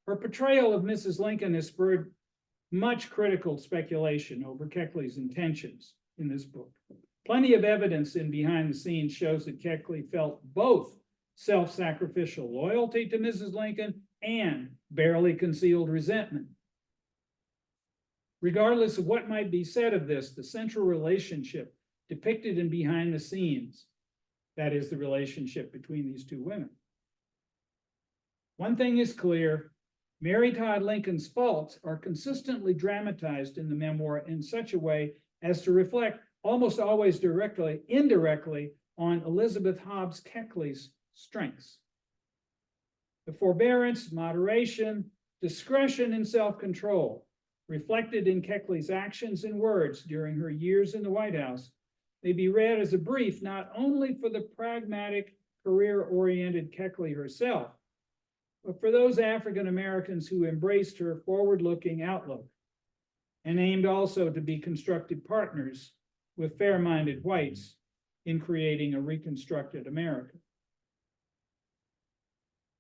portrayal of Mrs. Lincoln has spurred much critical speculation over Keckly's intentions in this book. Plenty of evidence in Behind the Scenes shows that Keckly felt both self-sacrificial loyalty to Mrs. Lincoln and barely concealed resentment. Regardless of what might be said of this, the central relationship depicted in Behind the Scenes, that is the relationship between these two women. One thing is clear, Mary Todd Lincoln's faults are consistently dramatized in the memoir in such a way as to reflect almost always indirectly on Elizabeth Hobbs Keckly's strengths. The forbearance, moderation, discretion, and self-control reflected in Keckly's actions and words during her years in the White House may be read as a brief not only for the pragmatic, career-oriented Keckly herself, but for those African Americans who embraced her forward-looking outlook and aimed also to be constructive partners with fair-minded whites in creating a reconstructed America.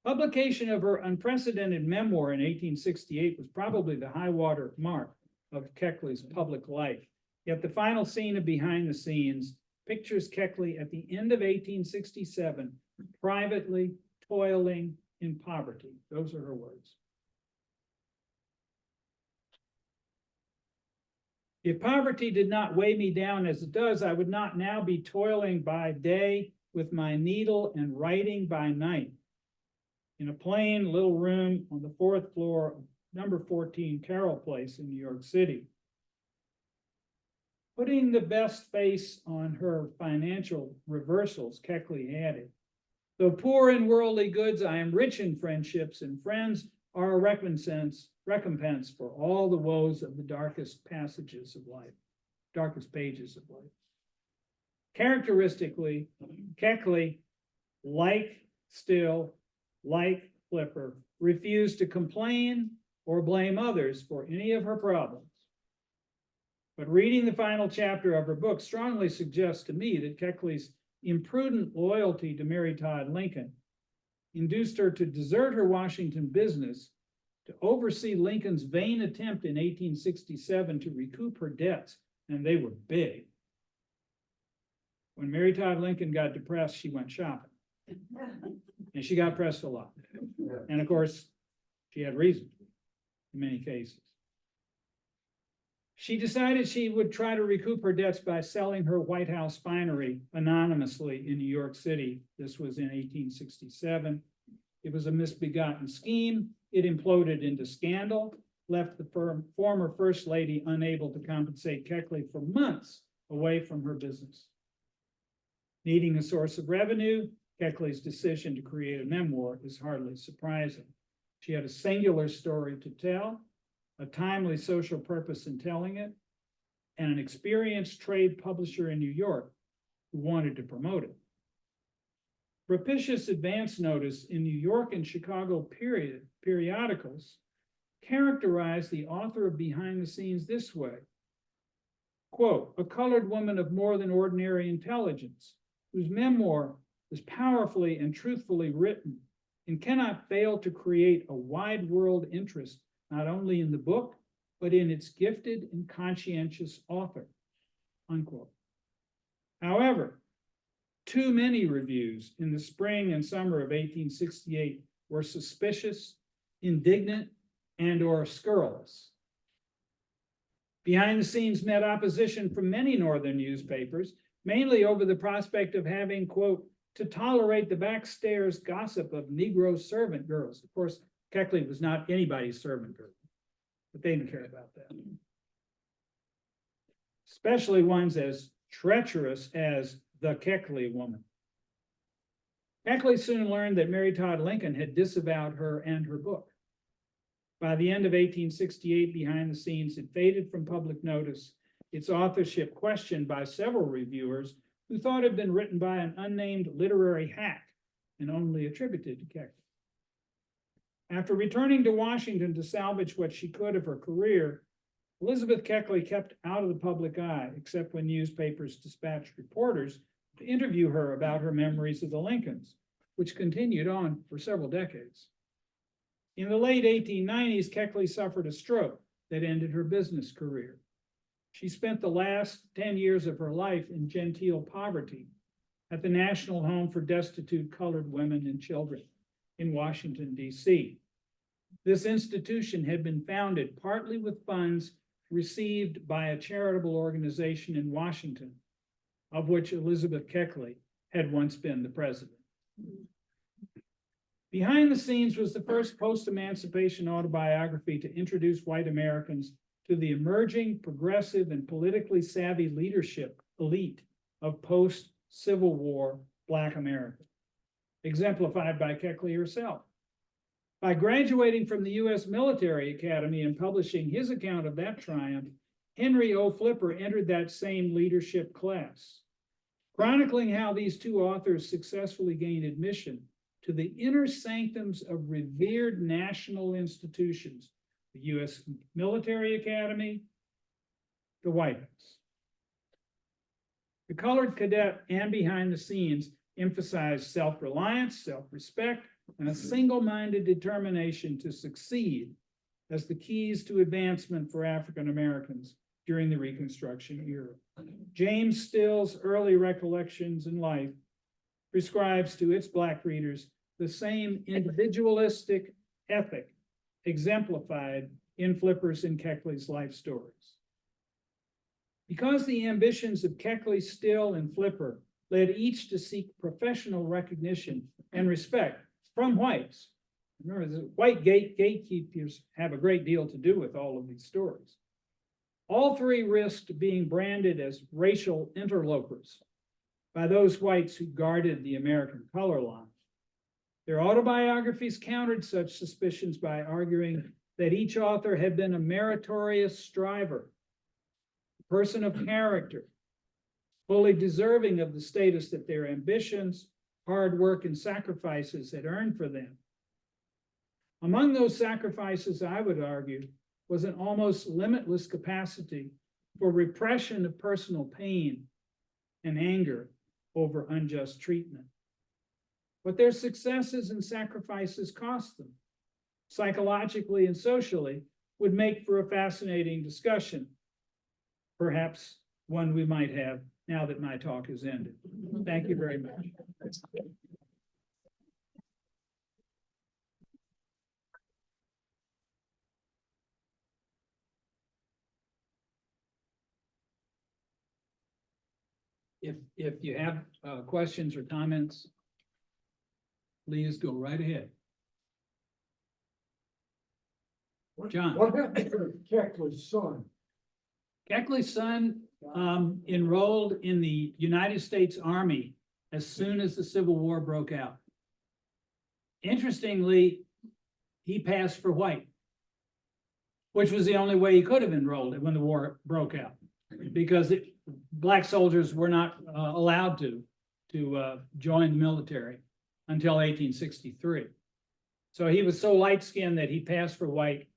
Publication of her unprecedented memoir in 1868 was probably the high-water mark of Keckly's public life. Yet the final scene of Behind the Scenes pictures Keckly at the end of 1867, privately toiling in poverty. Those are her words. If poverty did not weigh me down as it does, I would not now be toiling by day with my needle and writing by night in a plain little room on the 4th floor of number 14 Carroll Place in New York City. Putting the best face on her financial reversals, Keckly added, "Though poor in worldly goods, I am rich in friendships, and friends are a recompense for all the woes of the darkest pages of life. Characteristically, Keckly, like Still, like Flipper, refused to complain or blame others for any of her problems. But reading the final chapter of her book strongly suggests to me that Keckly's imprudent loyalty to Mary Todd Lincoln induced her to desert her Washington business to oversee Lincoln's vain attempt in 1867 to recoup her debts, and they were big. When Mary Todd Lincoln got depressed, she went shopping. And she got pressed a lot. And of course, she had reason in many cases. She decided she would try to recoup her debts by selling her White House finery anonymously in New York City. This was in 1867. It was a misbegotten scheme. It imploded into scandal, left the former First Lady unable to compensate Keckly for months away from her business. Needing a source of revenue, Keckly's decision to create a memoir is hardly surprising. She had a singular story to tell, a timely social purpose in telling it, and an experienced trade publisher in New York who wanted to promote it. Propitious advance notice in New York and Chicago periodicals characterized the author of Behind the Scenes this way. Quote, a colored woman of more than ordinary intelligence, whose memoir is powerfully and truthfully written and cannot fail to create a wide world interest, not only in the book, but in its gifted and conscientious author, unquote. However, too many reviews in the spring and summer of 1868 were suspicious, indignant, and or scurrilous. Behind the Scenes met opposition from many northern newspapers, mainly over the prospect of having, quote, to tolerate the backstairs gossip of Negro servant girls. Of course, Keckly was not anybody's servant girl, but they didn't care about that. Especially ones as treacherous as the Keckly woman. Keckly soon learned that Mary Todd Lincoln had disavowed her and her book. By the end of 1868, Behind the Scenes had faded from public notice, its authorship questioned by several reviewers who thought it had been written by an unnamed literary hack and only attributed to Keckly. After returning to Washington to salvage what she could of her career, Elizabeth Keckly kept out of the public eye, except when newspapers dispatched reporters to interview her about her memories of the Lincolns, which continued on for several decades. In the late 1890s, Keckly suffered a stroke that ended her business career. She spent the last 10 years of her life in genteel poverty at the National Home for Destitute Colored Women and Children in Washington, D.C. This institution had been founded partly with funds received by a charitable organization in Washington, of which Elizabeth Keckly had once been the president. Behind the Scenes was the first post-emancipation autobiography to introduce white Americans to the emerging, progressive, and politically savvy leadership elite of post-Civil War Black America, exemplified by Keckly herself. By graduating from the U.S. Military Academy and publishing his account of that triumph, Henry O. Flipper entered that same leadership class, chronicling how these two authors successfully gained admission to the inner sanctums of revered national institutions, the U.S. Military Academy, the White House. The Colored Cadet and Behind the Scenes emphasized self-reliance, self-respect, and a single-minded determination to succeed as the keys to advancement for African Americans during the Reconstruction era. James Still's early recollections in life prescribes to its Black readers the same individualistic ethic exemplified in Flipper's and Keckly's life stories. Because the ambitions of Keckly, Still, and Flipper led each to seek professional recognition and respect from whites. Remember, the white gatekeepers have a great deal to do with all of these stories. All three risked being branded as racial interlopers by those whites who guarded the American color line. Their autobiographies countered such suspicions by arguing that each author had been a meritorious striver, a person of character, fully deserving of the status that their ambitions, hard work, and sacrifices had earned for them. Among those sacrifices, I would argue, was an almost limitless capacity for repression of personal pain and anger over unjust treatment. What their successes and sacrifices cost them, psychologically and socially, would make for a fascinating discussion, perhaps one we might have now that my talk is ended. Thank you very much. If you have questions or comments, please go right ahead. John. What happened to Keckly's son? Keckly's son enrolled in the United States Army as soon as the Civil War broke out. Interestingly, he passed for white, which was the only way he could have enrolled when the war broke out, because black soldiers were not allowed to join the military until 1863. So he was so light-skinned that he passed for white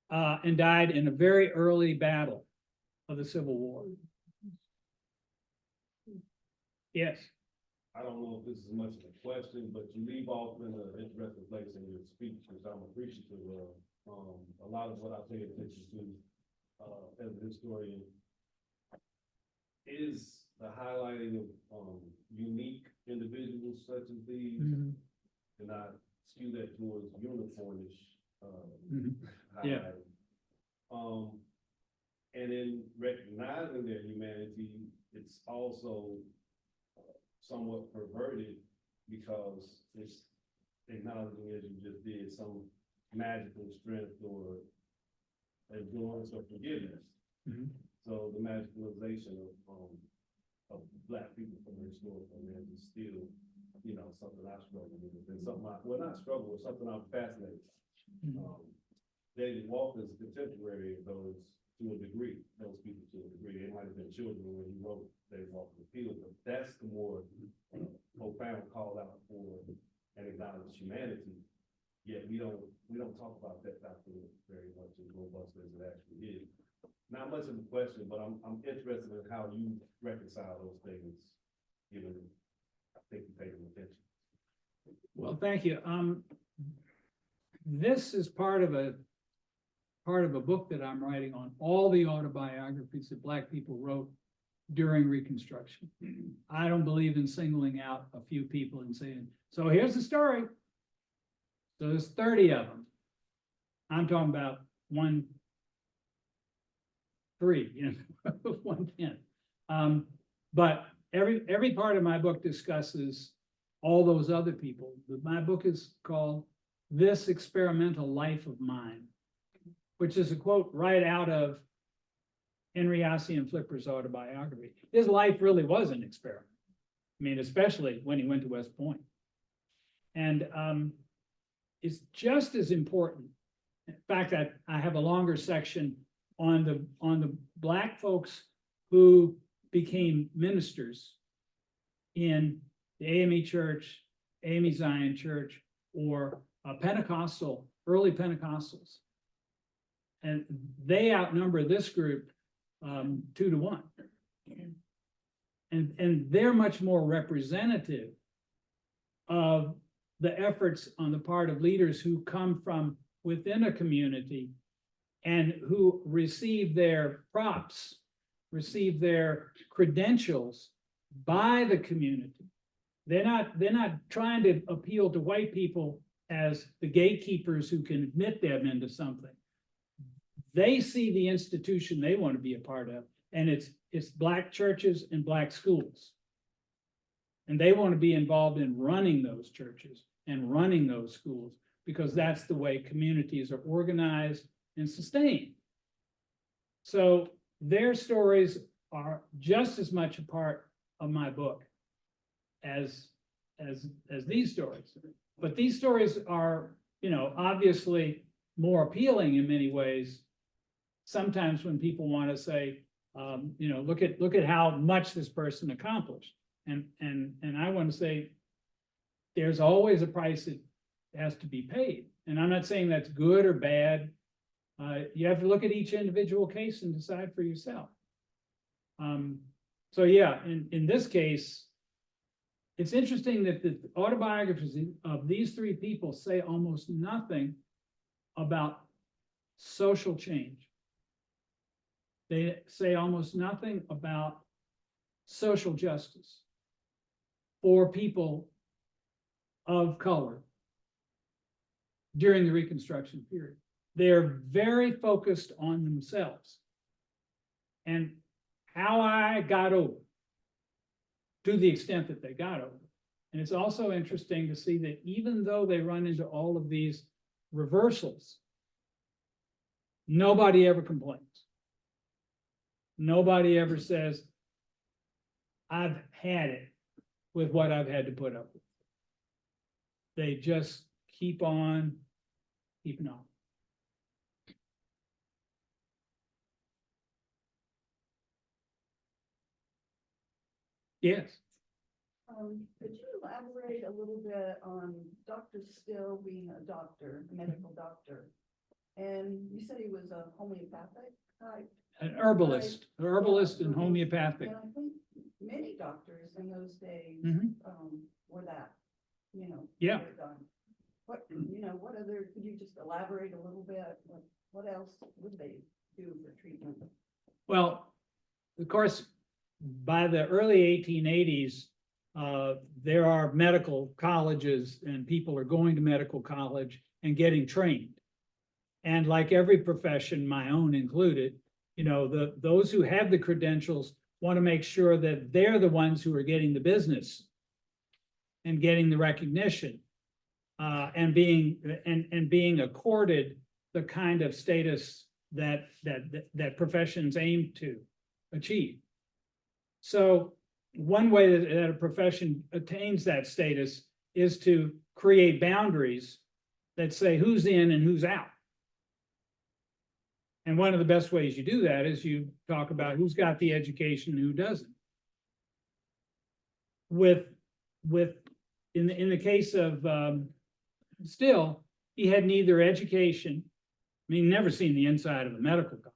and died in a very early battle of the Civil War. Yes. I don't know if this is much of a question, but you leave off in an interesting place in your speech, which I'm appreciative of. A lot of what I pay attention to, as a historian, is the highlighting of, unique individuals such as these, Mhm. and not skew that towards uniformish, Mhm. Yeah. highlighting. And in recognizing their humanity, it's also somewhat perverted because it's acknowledging, as you just did, some magical strength or endurance or forgiveness. Mhm. So the magicalization of Black people from the historical lens is still, something I struggle with, and something not struggle with, something I'm fascinated. Mhm. David Walker's contemporary of those to a degree, those people to a degree, they might have been children when he wrote David Walker's Appeal, but that's the more profound call out for and acknowledge humanity. Yet we don't talk about that doctrine very much as robust as it actually is. Not much of a question, but I'm interested in how you reconcile those things, given I think you paid them attention. Well, thank you. This is part of a book that I'm writing on all the autobiographies that Black people wrote during Reconstruction. I don't believe in singling out a few people and saying, so here's the story. So there's 30 of them. I'm talking about 1-3, 1/10. But every part of my book discusses all those other people. My book is called This Experimental Life of Mine, which is a quote right out of Henry Ossian Flipper's autobiography. His life really was an experiment. I mean, especially when he went to West Point. And it's just as important. In fact, I have a longer section on the Black folks who became ministers in the AME Church, AME Zion Church, or early Pentecostals. And they outnumber this group 2-1. And they're much more representative of the efforts on the part of leaders who come from within a community and who receive their props, receive their credentials by the community. They're not trying to appeal to white people as the gatekeepers who can admit them into something. They see the institution they want to be a part of, and it's Black churches and Black schools. And they want to be involved in running those churches and running those schools, because that's the way communities are organized and sustained. So their stories are just as much a part of my book as these stories. But these stories are, obviously more appealing in many ways. Sometimes when people want to say, look at how much this person accomplished. And I want to say, there's always a price that has to be paid. And I'm not saying that's good or bad. You have to look at each individual case and decide for yourself. So yeah, in this case, it's interesting that the autobiographies of these three people say almost nothing about social change. They say almost nothing about social justice for people of color during the Reconstruction period. They're very focused on themselves and how I got over. to the extent that they got over. And it's also interesting to see that even though they run into all of these reversals, nobody ever complains. Nobody ever says, I've had it with what I've had to put up with. They just keep on keeping on. Yes. Could you elaborate a little bit on Dr. Still being a doctor, a medical doctor? And you said he was a homeopathic type? An herbalist and homeopathic. And I think many doctors in those days, Mhm. were that, you know. Yeah. they're done. What, you know, what other, could you just elaborate a little bit? What else would they do for treatment? Well, of course, by the early 1880s, there are medical colleges and people are going to medical college and getting trained. And like every profession, my own included, you know, those who have the credentials want to make sure that they're the ones who are getting the business and getting the recognition, and being accorded the kind of status that professions aim to achieve. So one way that a profession attains that status is to create boundaries that say who's in and who's out. And one of the best ways you do that is you talk about who's got the education and who doesn't. In the case of Still, he had neither education, I mean, never seen the inside of a medical college.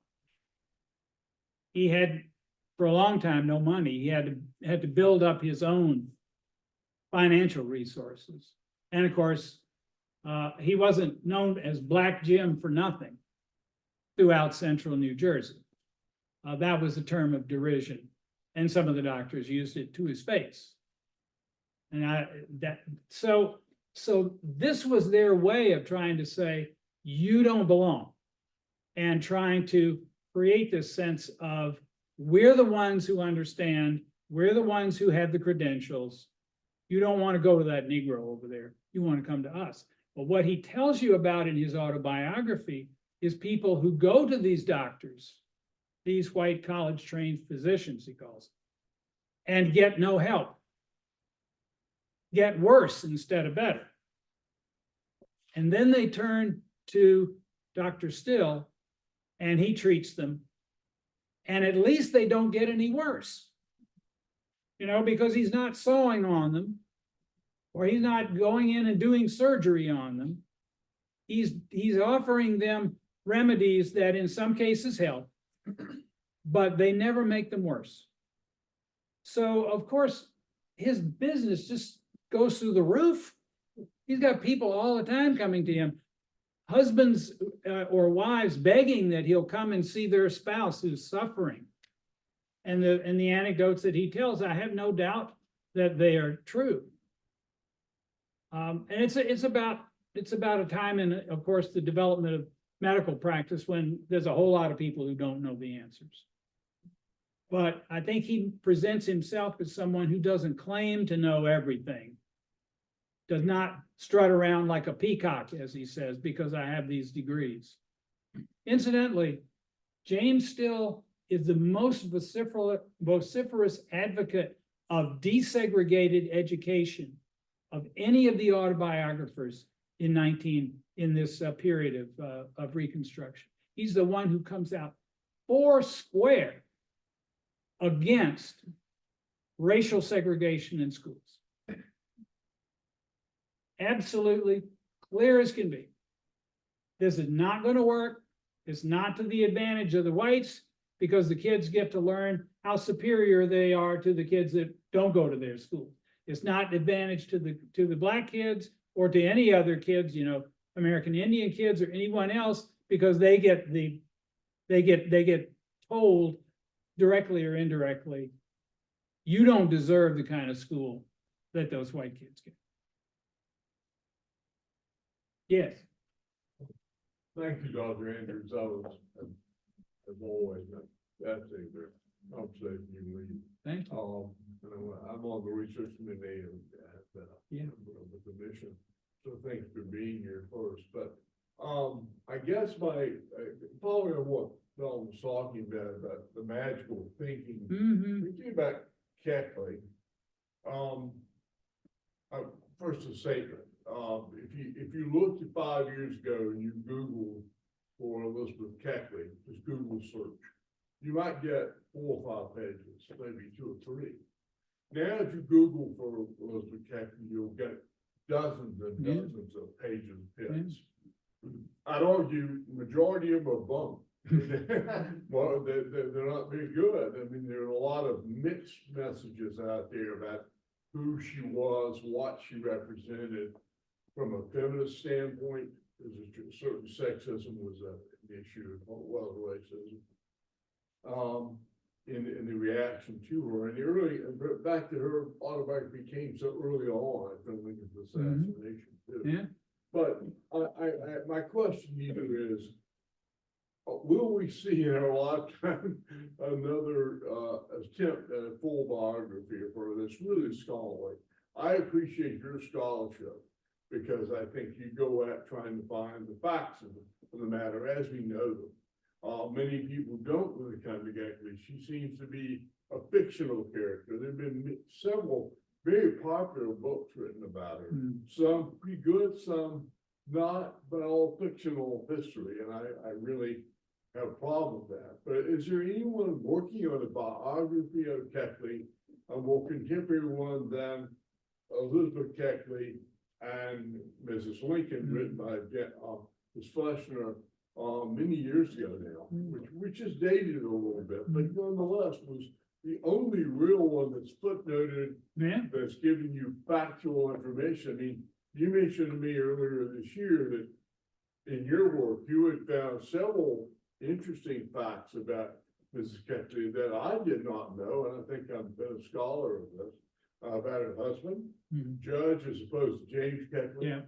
He had, for a long time, no money. He had to build up his own financial resources. And of course, he wasn't known as Black Jim for nothing throughout central New Jersey. That was a term of derision, and some of the doctors used it to his face. And so this was their way of trying to say, you don't belong, and trying to create this sense of, we're the ones who understand, we're the ones who have the credentials. You don't want to go to that Negro over there. You want to come to us. But what he tells you about in his autobiography is people who go to these doctors, these white college trained physicians, he calls them, and get no help, get worse instead of better. And then they turn to Dr. Still, and he treats them. And at least they don't get any worse, you know, because he's not sewing on them, or he's not going in and doing surgery on them. He's offering them remedies that in some cases help, but they never make them worse. So of course, his business just goes through the roof. He's got people all the time coming to him, husbands or wives begging that he'll come and see their spouse who's suffering. And the anecdotes that he tells, I have no doubt that they are true. And it's about a time in, of course, the development of medical practice when there's a whole lot of people who don't know the answers. But I think he presents himself as someone who doesn't claim to know everything, does not strut around like a peacock, as he says, because I have these degrees. Incidentally, James Still is the most vociferous advocate of desegregated education of any of the autobiographers in this period of Reconstruction. He's the one who comes out foursquare against racial segregation in schools. Absolutely clear as can be. This is not going to work. It's not to the advantage of the whites, because the kids get to learn how superior they are to the kids that don't go to their school. It's not an advantage to the Black kids or to any other kids, you know, American Indian kids or anyone else, because they get told directly or indirectly, you don't deserve the kind of school that those white kids get. Yes. Thank you, Dr. Andrews. I was, as always, fascinated. I'm saying you leave. Thank you. I'm on the research committee and Yeah. with the mission. So thanks for being here first, but, I guess following on what Bill was talking about the magical thinking. Mm-hmm. Thinking about Keckly, first a statement, if you looked at 5 years ago and you Googled for Elizabeth Keckly, just Google search, you might get 4 or 5 pages, maybe 2 or 3. Now, if you Google for Elizabeth Keckly, you'll get dozens and Yeah. dozens of pages of hits. I'd argue majority of them are bunk. Well, they're not very good. I mean, there are a lot of mixed messages out there about who she was, what she represented. From a feminist standpoint, there's a certain sexism was an issue, as well as racism. In the reaction to her, and back to her autobiography came so early on from Lincoln's assassination too. Yeah. But my question to you is, will we see in our lifetime another attempt at a full biography of her that's really scholarly? I appreciate your scholarship because I think you go at trying to find the facts of the matter as we know them. Many people don't really come to Keckly. She seems to be a fictional character. There have been several very popular books written about her. Some pretty good, some not, but all fictional history. And I really have a problem with that. But is there anyone working on a biography of Keckly, a more contemporary one than Elizabeth Keckly and Mrs. Lincoln, written by Ms. Fleshner many years ago now, which is dated a little bit, but nonetheless was the only real one that's footnoted, that's giving you factual information. I mean, you mentioned to me earlier this year that in your work, you had found several interesting facts about Mrs. Keckly that I did not know, and I think I've been a scholar of this, about her husband, Judge, as opposed to James Keckly. Yeah.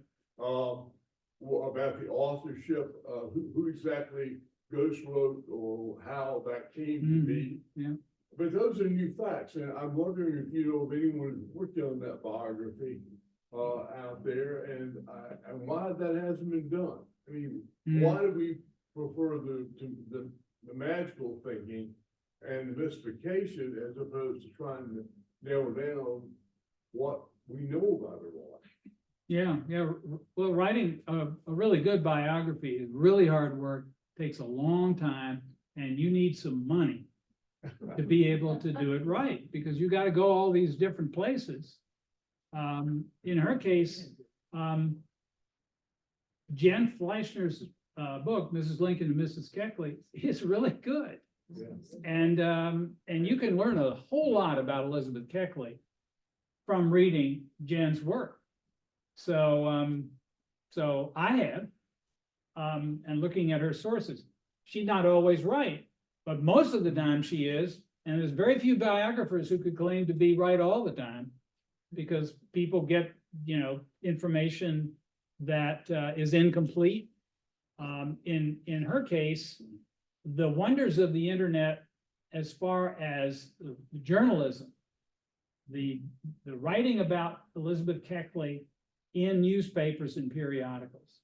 About the authorship, who exactly Ghost wrote or how that came to be. Yeah. But those are new facts, and I'm wondering if you know of anyone who's worked on that biography out there, and why that hasn't been done. I mean, why do we prefer the magical thinking and the mystification as opposed to trying to nail down what we know about her life? Yeah. Well, writing a really good biography is really hard work, takes a long time, and you need some money to be able to do it right, because you got to go all these different places. In her case, Jen Fleischner's book, Mrs. Lincoln and Mrs. Keckly, is really good. Yes. And you can learn a whole lot about Elizabeth Keckly from reading Jen's work. So I have, and looking at her sources, she's not always right, but most of the time she is. And there's very few biographers who could claim to be right all the time, because people get, information that is incomplete. In her case, the wonders of the internet, as far as the journalism, the writing about Elizabeth Keckly in newspapers and periodicals,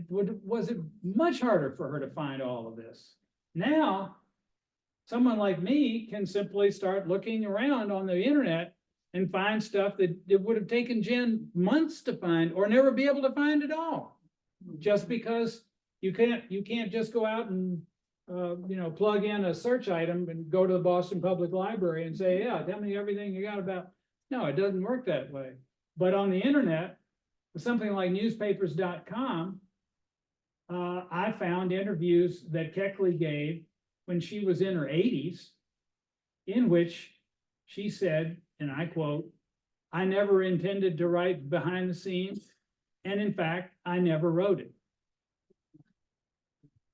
was it much harder for her to find all of this. Now, someone like me can simply start looking around on the internet and find stuff that it would have taken Jen months to find, or never be able to find at all. Just because you can't just go out and plug in a search item and go to the Boston Public Library and say, yeah, tell me everything you got about. No, it doesn't work that way. But on the internet, something like newspapers.com, I found interviews that Keckly gave when she was in her 80s, in which she said, and I quote, "I never intended to write behind the scenes, and in fact, I never wrote it."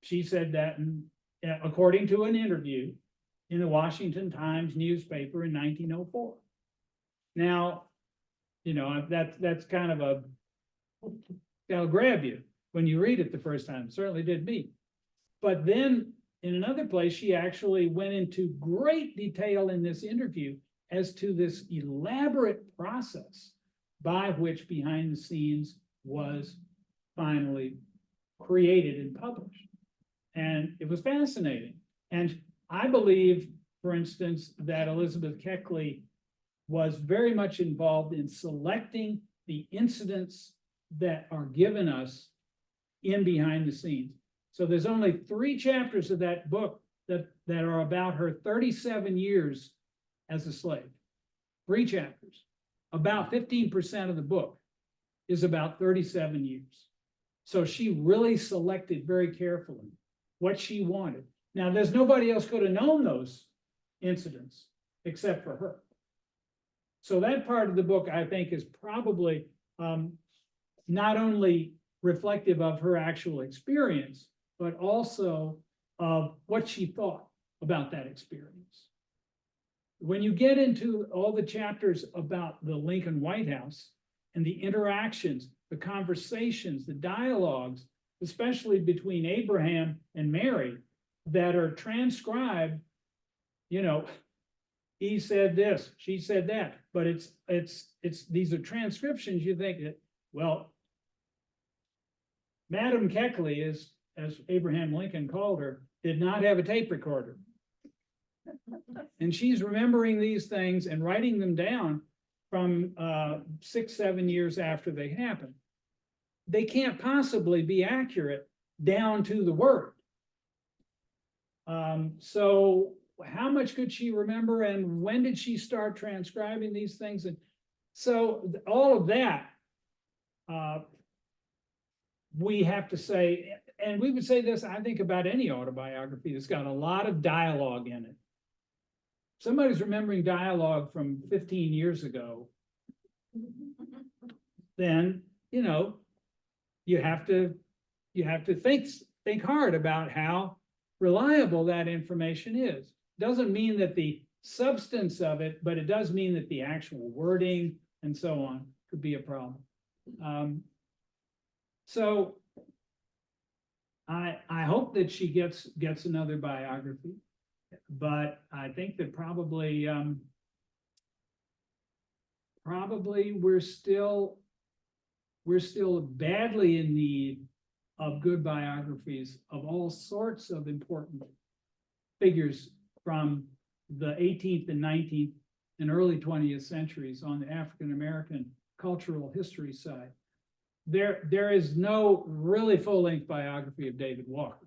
She said that according to an interview in the Washington Times newspaper in 1904. Now, that's kind of that'll grab you when you read it the first time. It certainly did me. But then in another place, she actually went into great detail in this interview as to this elaborate process by which Behind the Scenes was finally created and published. And it was fascinating. And I believe, for instance, that Elizabeth Keckly was very much involved in selecting the incidents that are given us in Behind the Scenes. So there's only 3 chapters of that book that are about her 37 years as a slave. 3 chapters. About 15% of the book is about 37 years. So she really selected very carefully what she wanted. Now, there's nobody else could have known those incidents except for her. So that part of the book, I think, is probably not only reflective of her actual experience, but also of what she thought about that experience. When you get into all the chapters about the Lincoln White House and the interactions, the conversations, the dialogues, especially between Abraham and Mary, that are transcribed, you know, he said this, she said that, but these are transcriptions. You think that, well, Madam Keckly, as Abraham Lincoln called her, did not have a tape recorder. And she's remembering these things and writing them down from 6-7 years after they happened. They can't possibly be accurate down to the word. So how much could she remember, and when did she start transcribing these things? And so all of that, we have to say, and we would say this, I think, about any autobiography that's got a lot of dialogue in it. Somebody's remembering dialogue from 15 years ago, then, you know, you have to think hard about how reliable that information is. Doesn't mean that the substance of it, but it does mean that the actual wording and so on could be a problem. So I hope that she gets another biography, but I think that probably we're still badly in need of good biographies of all sorts of important figures from the 18th and 19th and early 20th centuries on the African-American cultural history side. There is no really full-length biography of David Walker.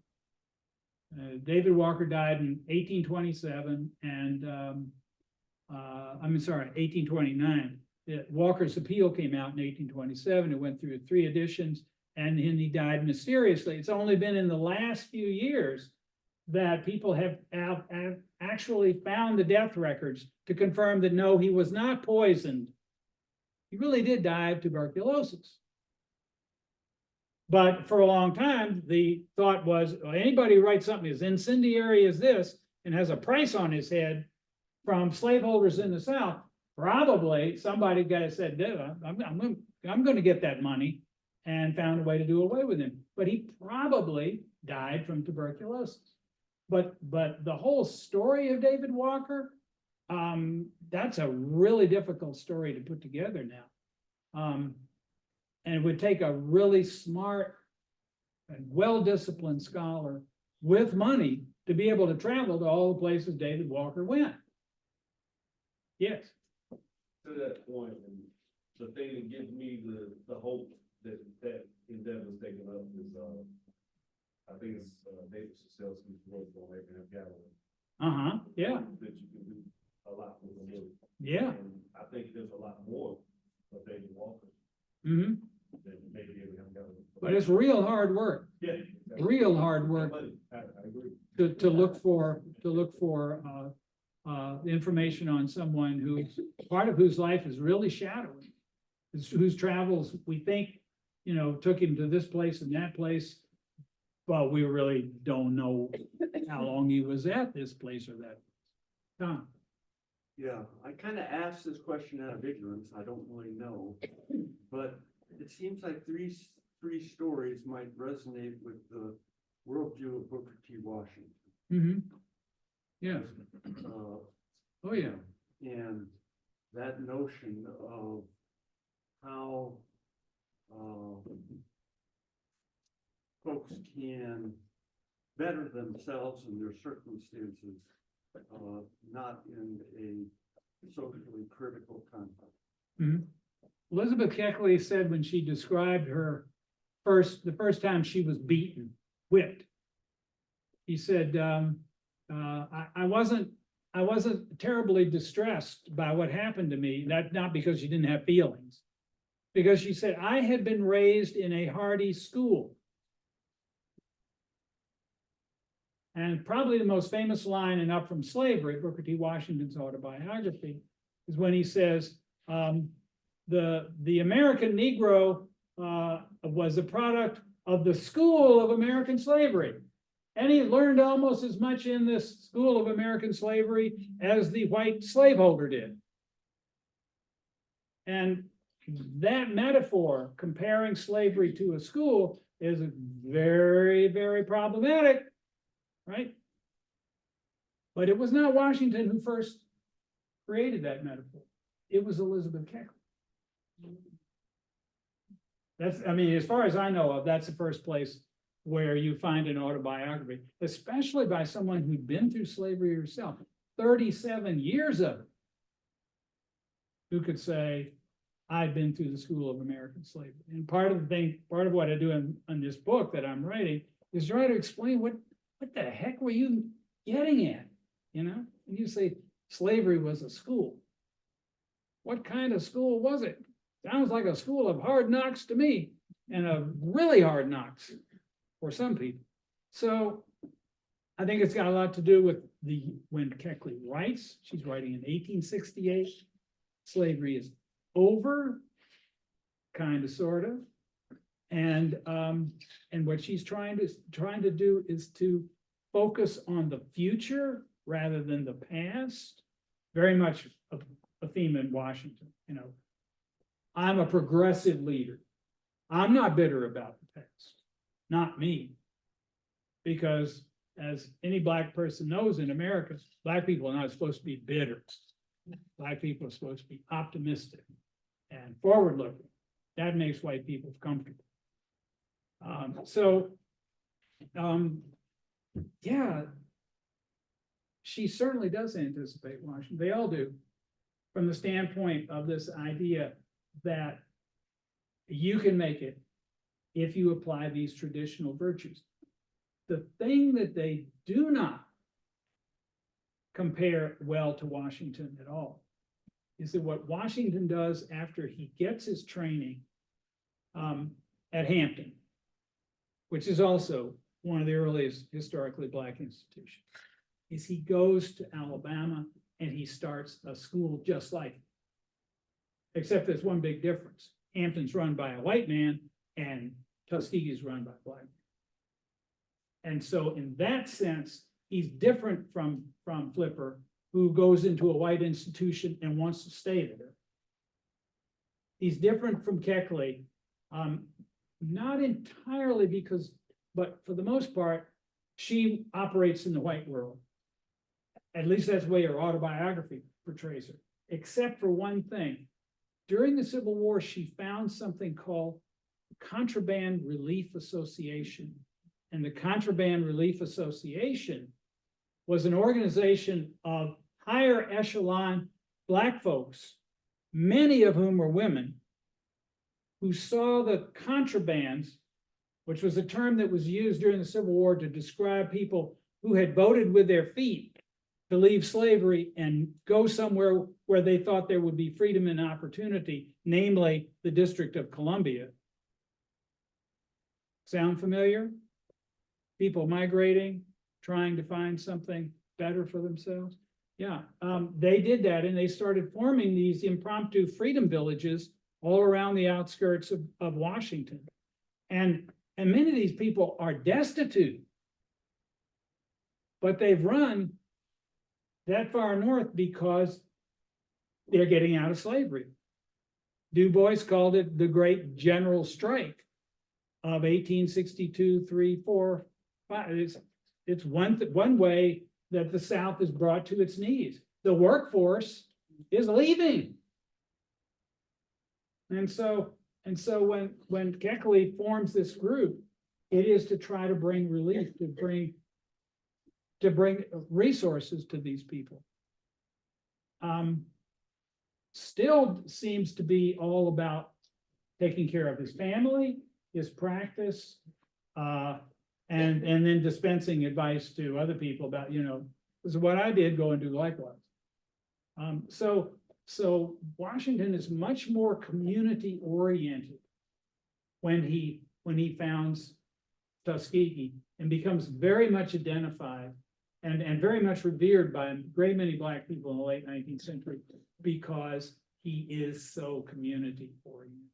David Walker died in 1827 and 1829. Walker's Appeal came out in 1827. It went through 3 editions, and then he died mysteriously. It's only been in the last few years that people have actually found the death records to confirm that no, he was not poisoned. He really did die of tuberculosis. But for a long time, the thought was, well, anybody who writes something as incendiary as this and has a price on his head from slaveholders in the South, probably somebody said, I'm going to get that money, and found a way to do away with him. But he probably died from tuberculosis. But the whole story of David Walker, that's a really difficult story to put together now. And it would take a really smart and well-disciplined scholar with money to be able to travel to all the places David Walker went. Yes. To that point, and the thing that gives me the hope that endeavor is taken up is, I think it's David Saselski's work on Abraham Galloway. Yeah. That you can do a lot with a little. Yeah. And I think there's a lot more of David Walker than maybe Abraham Galloway. But it's real hard work. Yeah. Real hard work I agree. to look for information on someone who's part of whose life is really shadowy, whose travels we think, you know, took him to this place and that place, but we really don't know how long he was at this place or that. Tom. Yeah, I kind of asked this question out of ignorance. I don't really know, but it seems like three stories might resonate with the worldview of Booker T. Washington. Mm-hmm. Yes, Uh, oh, yeah. And that notion of how folks can better themselves in their circumstances, not in a socially critical context. Mhm. Elizabeth Keckly said when she described her the first time she was beaten, whipped. He said, I wasn't terribly distressed by what happened to me, not because she didn't have feelings. Because she said, I had been raised in a hardy school. And probably the most famous line in Up From Slavery, Booker T. Washington's autobiography, is when he says, the American Negro was a product of the school of American slavery. And he learned almost as much in this school of American slavery as the white slaveholder did. And that metaphor, comparing slavery to a school, is very, very problematic, right? But it was not Washington who first created that metaphor. It was Elizabeth Keckly. That's, I mean, as far as I know of, that's the first place where you find an autobiography, especially by someone who'd been through slavery herself, 37 years of it, who could say, I've been through the school of American slavery. And part of what I do in this book that I'm writing is try to explain what the heck were you getting at, you know? And you say slavery was a school. What kind of school was it? Sounds like a school of hard knocks to me, and a really hard knocks for some people. So I think it's got a lot to do with when Keckly writes, she's writing in 1868, slavery is over, kind of, sort of. And what she's trying to do is to focus on the future rather than the past. Very much a theme in Washington, you know. I'm a progressive leader. I'm not bitter about the past, not me. Because as any Black person knows in America, Black people are not supposed to be bitter. Black people are supposed to be optimistic and forward-looking. That makes white people comfortable. Yeah, she certainly does anticipate Washington. They all do, from the standpoint of this idea that you can make it if you apply these traditional virtues. The thing that they do not compare well to Washington at all is that what Washington does after he gets his training at Hampton, which is also one of the earliest historically Black institutions, is he goes to Alabama and he starts a school just like it. Except there's one big difference. Hampton's run by a white man and Tuskegee's run by a Black man. And so in that sense, he's different from Flipper, who goes into a white institution and wants to stay there. He's different from Keckly, not entirely but for the most part, she operates in the white world. At least that's the way her autobiography portrays her, except for one thing. During the Civil War, she found something called Contraband Relief Association. And the Contraband Relief Association was an organization of higher echelon Black folks, many of whom were women, who saw the contrabands, which was a term that was used during the Civil War to describe people who had voted with their feet to leave slavery and go somewhere where they thought there would be freedom and opportunity, namely the District of Columbia. Sound familiar? People migrating, trying to find something better for themselves. Yeah, they did that, and they started forming these impromptu freedom villages all around the outskirts of Washington. And many of these people are destitute, but they've run that far north because they're getting out of slavery. Du Bois called it the Great General Strike of 1862, 3, 4, 5. it's one way that the South is brought to its knees. The workforce is leaving. And so when Keckly forms this group, it is to try to bring relief, to bring resources to these people. Still seems to be all about taking care of his family, his practice, and then dispensing advice to other people about, this is what I did, go and do likewise. So Washington is much more community oriented when he founds Tuskegee and becomes very much identified and very much revered by a great many Black people in the late 19th century because he is so community oriented.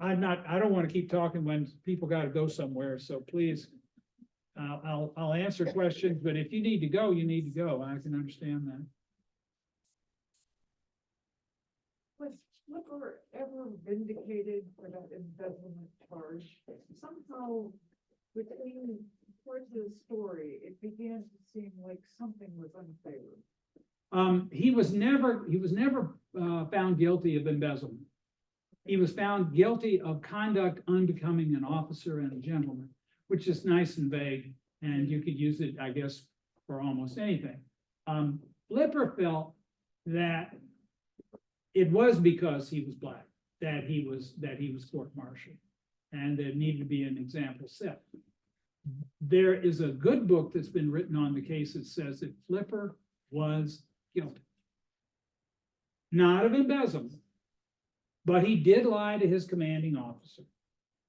I don't want to keep talking when people got to go somewhere, so please, I'll answer questions, but if you need to go, you need to go. I can understand that. Was Flipper ever vindicated for that embezzlement charge? Somehow, between parts of the story, it began to seem like something was unfair. He was never found guilty of embezzlement. He was found guilty of conduct unbecoming an officer and a gentleman, which is nice and vague, and you could use it, I guess, for almost anything. Flipper felt that it was because he was Black that he was court-martialed, and there needed to be an example set. There is a good book that's been written on the case that says that Flipper was guilty, not of embezzlement, but he did lie to his commanding officer.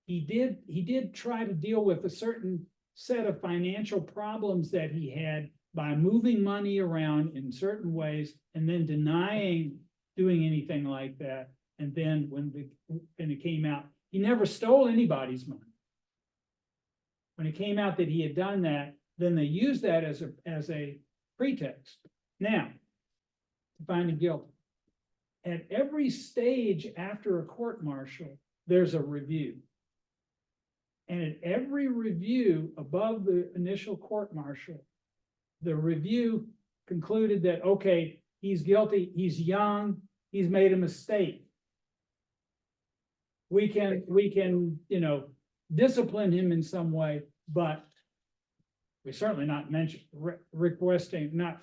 He did try to deal with a certain set of financial problems that he had by moving money around in certain ways and then denying doing anything like that. And then when it came out, he never stole anybody's money. When it came out that he had done that, then they used that as a pretext. Now, to find him guilty. At every stage after a court-martial, there's a review. And at every review above the initial court-martial, the review concluded that, okay, he's guilty, he's young, he's made a mistake. We can, discipline him in some way, but we're certainly not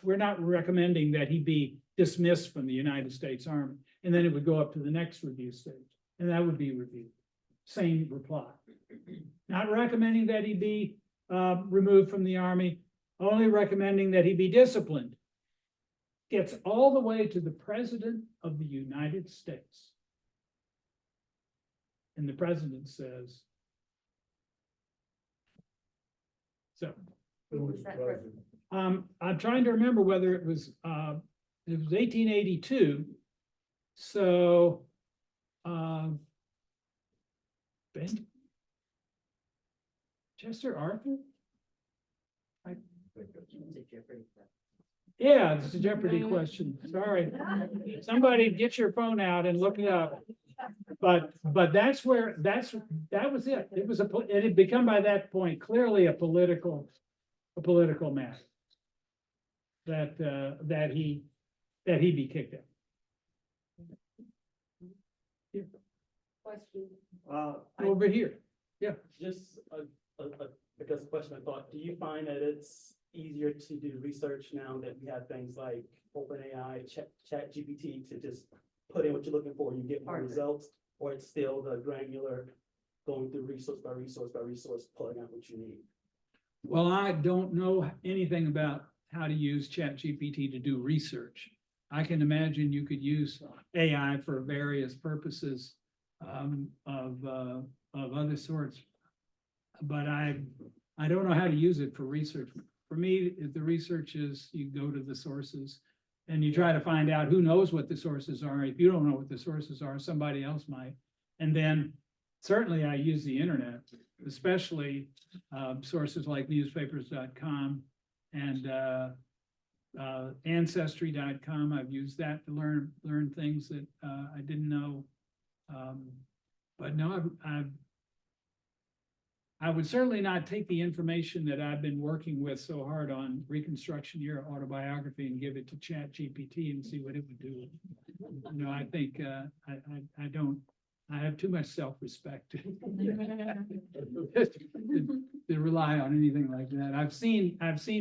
we're not recommending that he be dismissed from the United States Army. And then it would go up to the next review stage, and that would be reviewed. Same reply. Not recommending that he be removed from the Army, only recommending that he be disciplined. Gets all the way to the President of the United States. And the President says, so. Who was that president? I'm trying to remember whether it was 1882. So, Chester Arthur? Yeah, it's a Jeopardy question. Sorry. Somebody get your phone out and look it up. But that was it. It had become by that point clearly a political matter. That he be kicked out. Yeah. Question. Over here. Just because the question I thought, do you find that it's easier to do research now that we have things like OpenAI, ChatGPT to just put in what you're looking for and you get more results, or it's still the granular going through resource by resource by resource, pulling out what you need? Well, I don't know anything about how to use ChatGPT to do research. I can imagine you could use AI for various purposes of other sorts, but I don't know how to use it for research. For me, if the research is you go to the sources and you try to find out who knows what the sources are. If you don't know what the sources are, somebody else might. And then certainly I use the internet, especially sources like newspapers.com and ancestry.com. I've used that to learn things that I didn't know. But no, I would certainly not take the information that I've been working with so hard on Reconstruction Era autobiography and give it to Chat GPT and see what it would do. You know, I think, I don't, I have too much self-respect to rely on anything like that. I've seen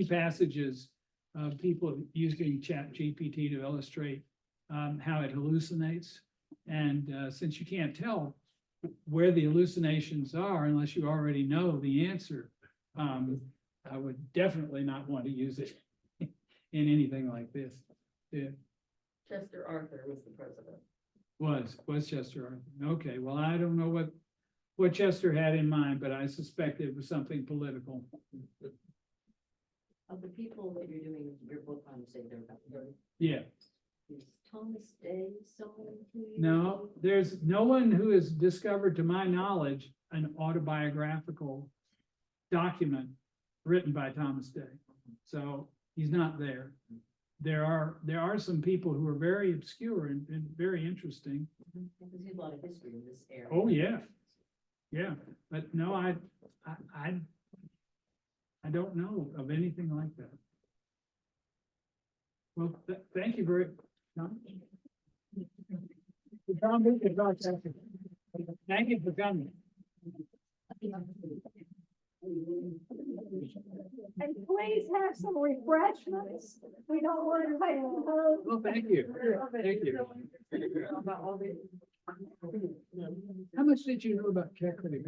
passages of people using Chat GPT to illustrate how it hallucinates. And since you can't tell where the hallucinations are unless you already know the answer, I would definitely not want to use it in anything like this. Yeah. Chester Arthur was the president. Was Chester Arthur. Okay, well, I don't know what Chester had in mind, but I suspect it was something political. Of the people that you're doing your book on, say they're about 30, Yeah. is Thomas Day someone who? No, there's no one who has discovered, to my knowledge, an autobiographical document written by Thomas Day. So he's not there. There are some people who are very obscure and very interesting. Because there's a lot of history in this area. Oh, yeah. Yeah, but no, I don't know of anything like that. Well, thank you very much. Thank you for coming. And please have some refreshments. We don't want to take them home. Well, thank you. Thank you. How much did you know about Keckly?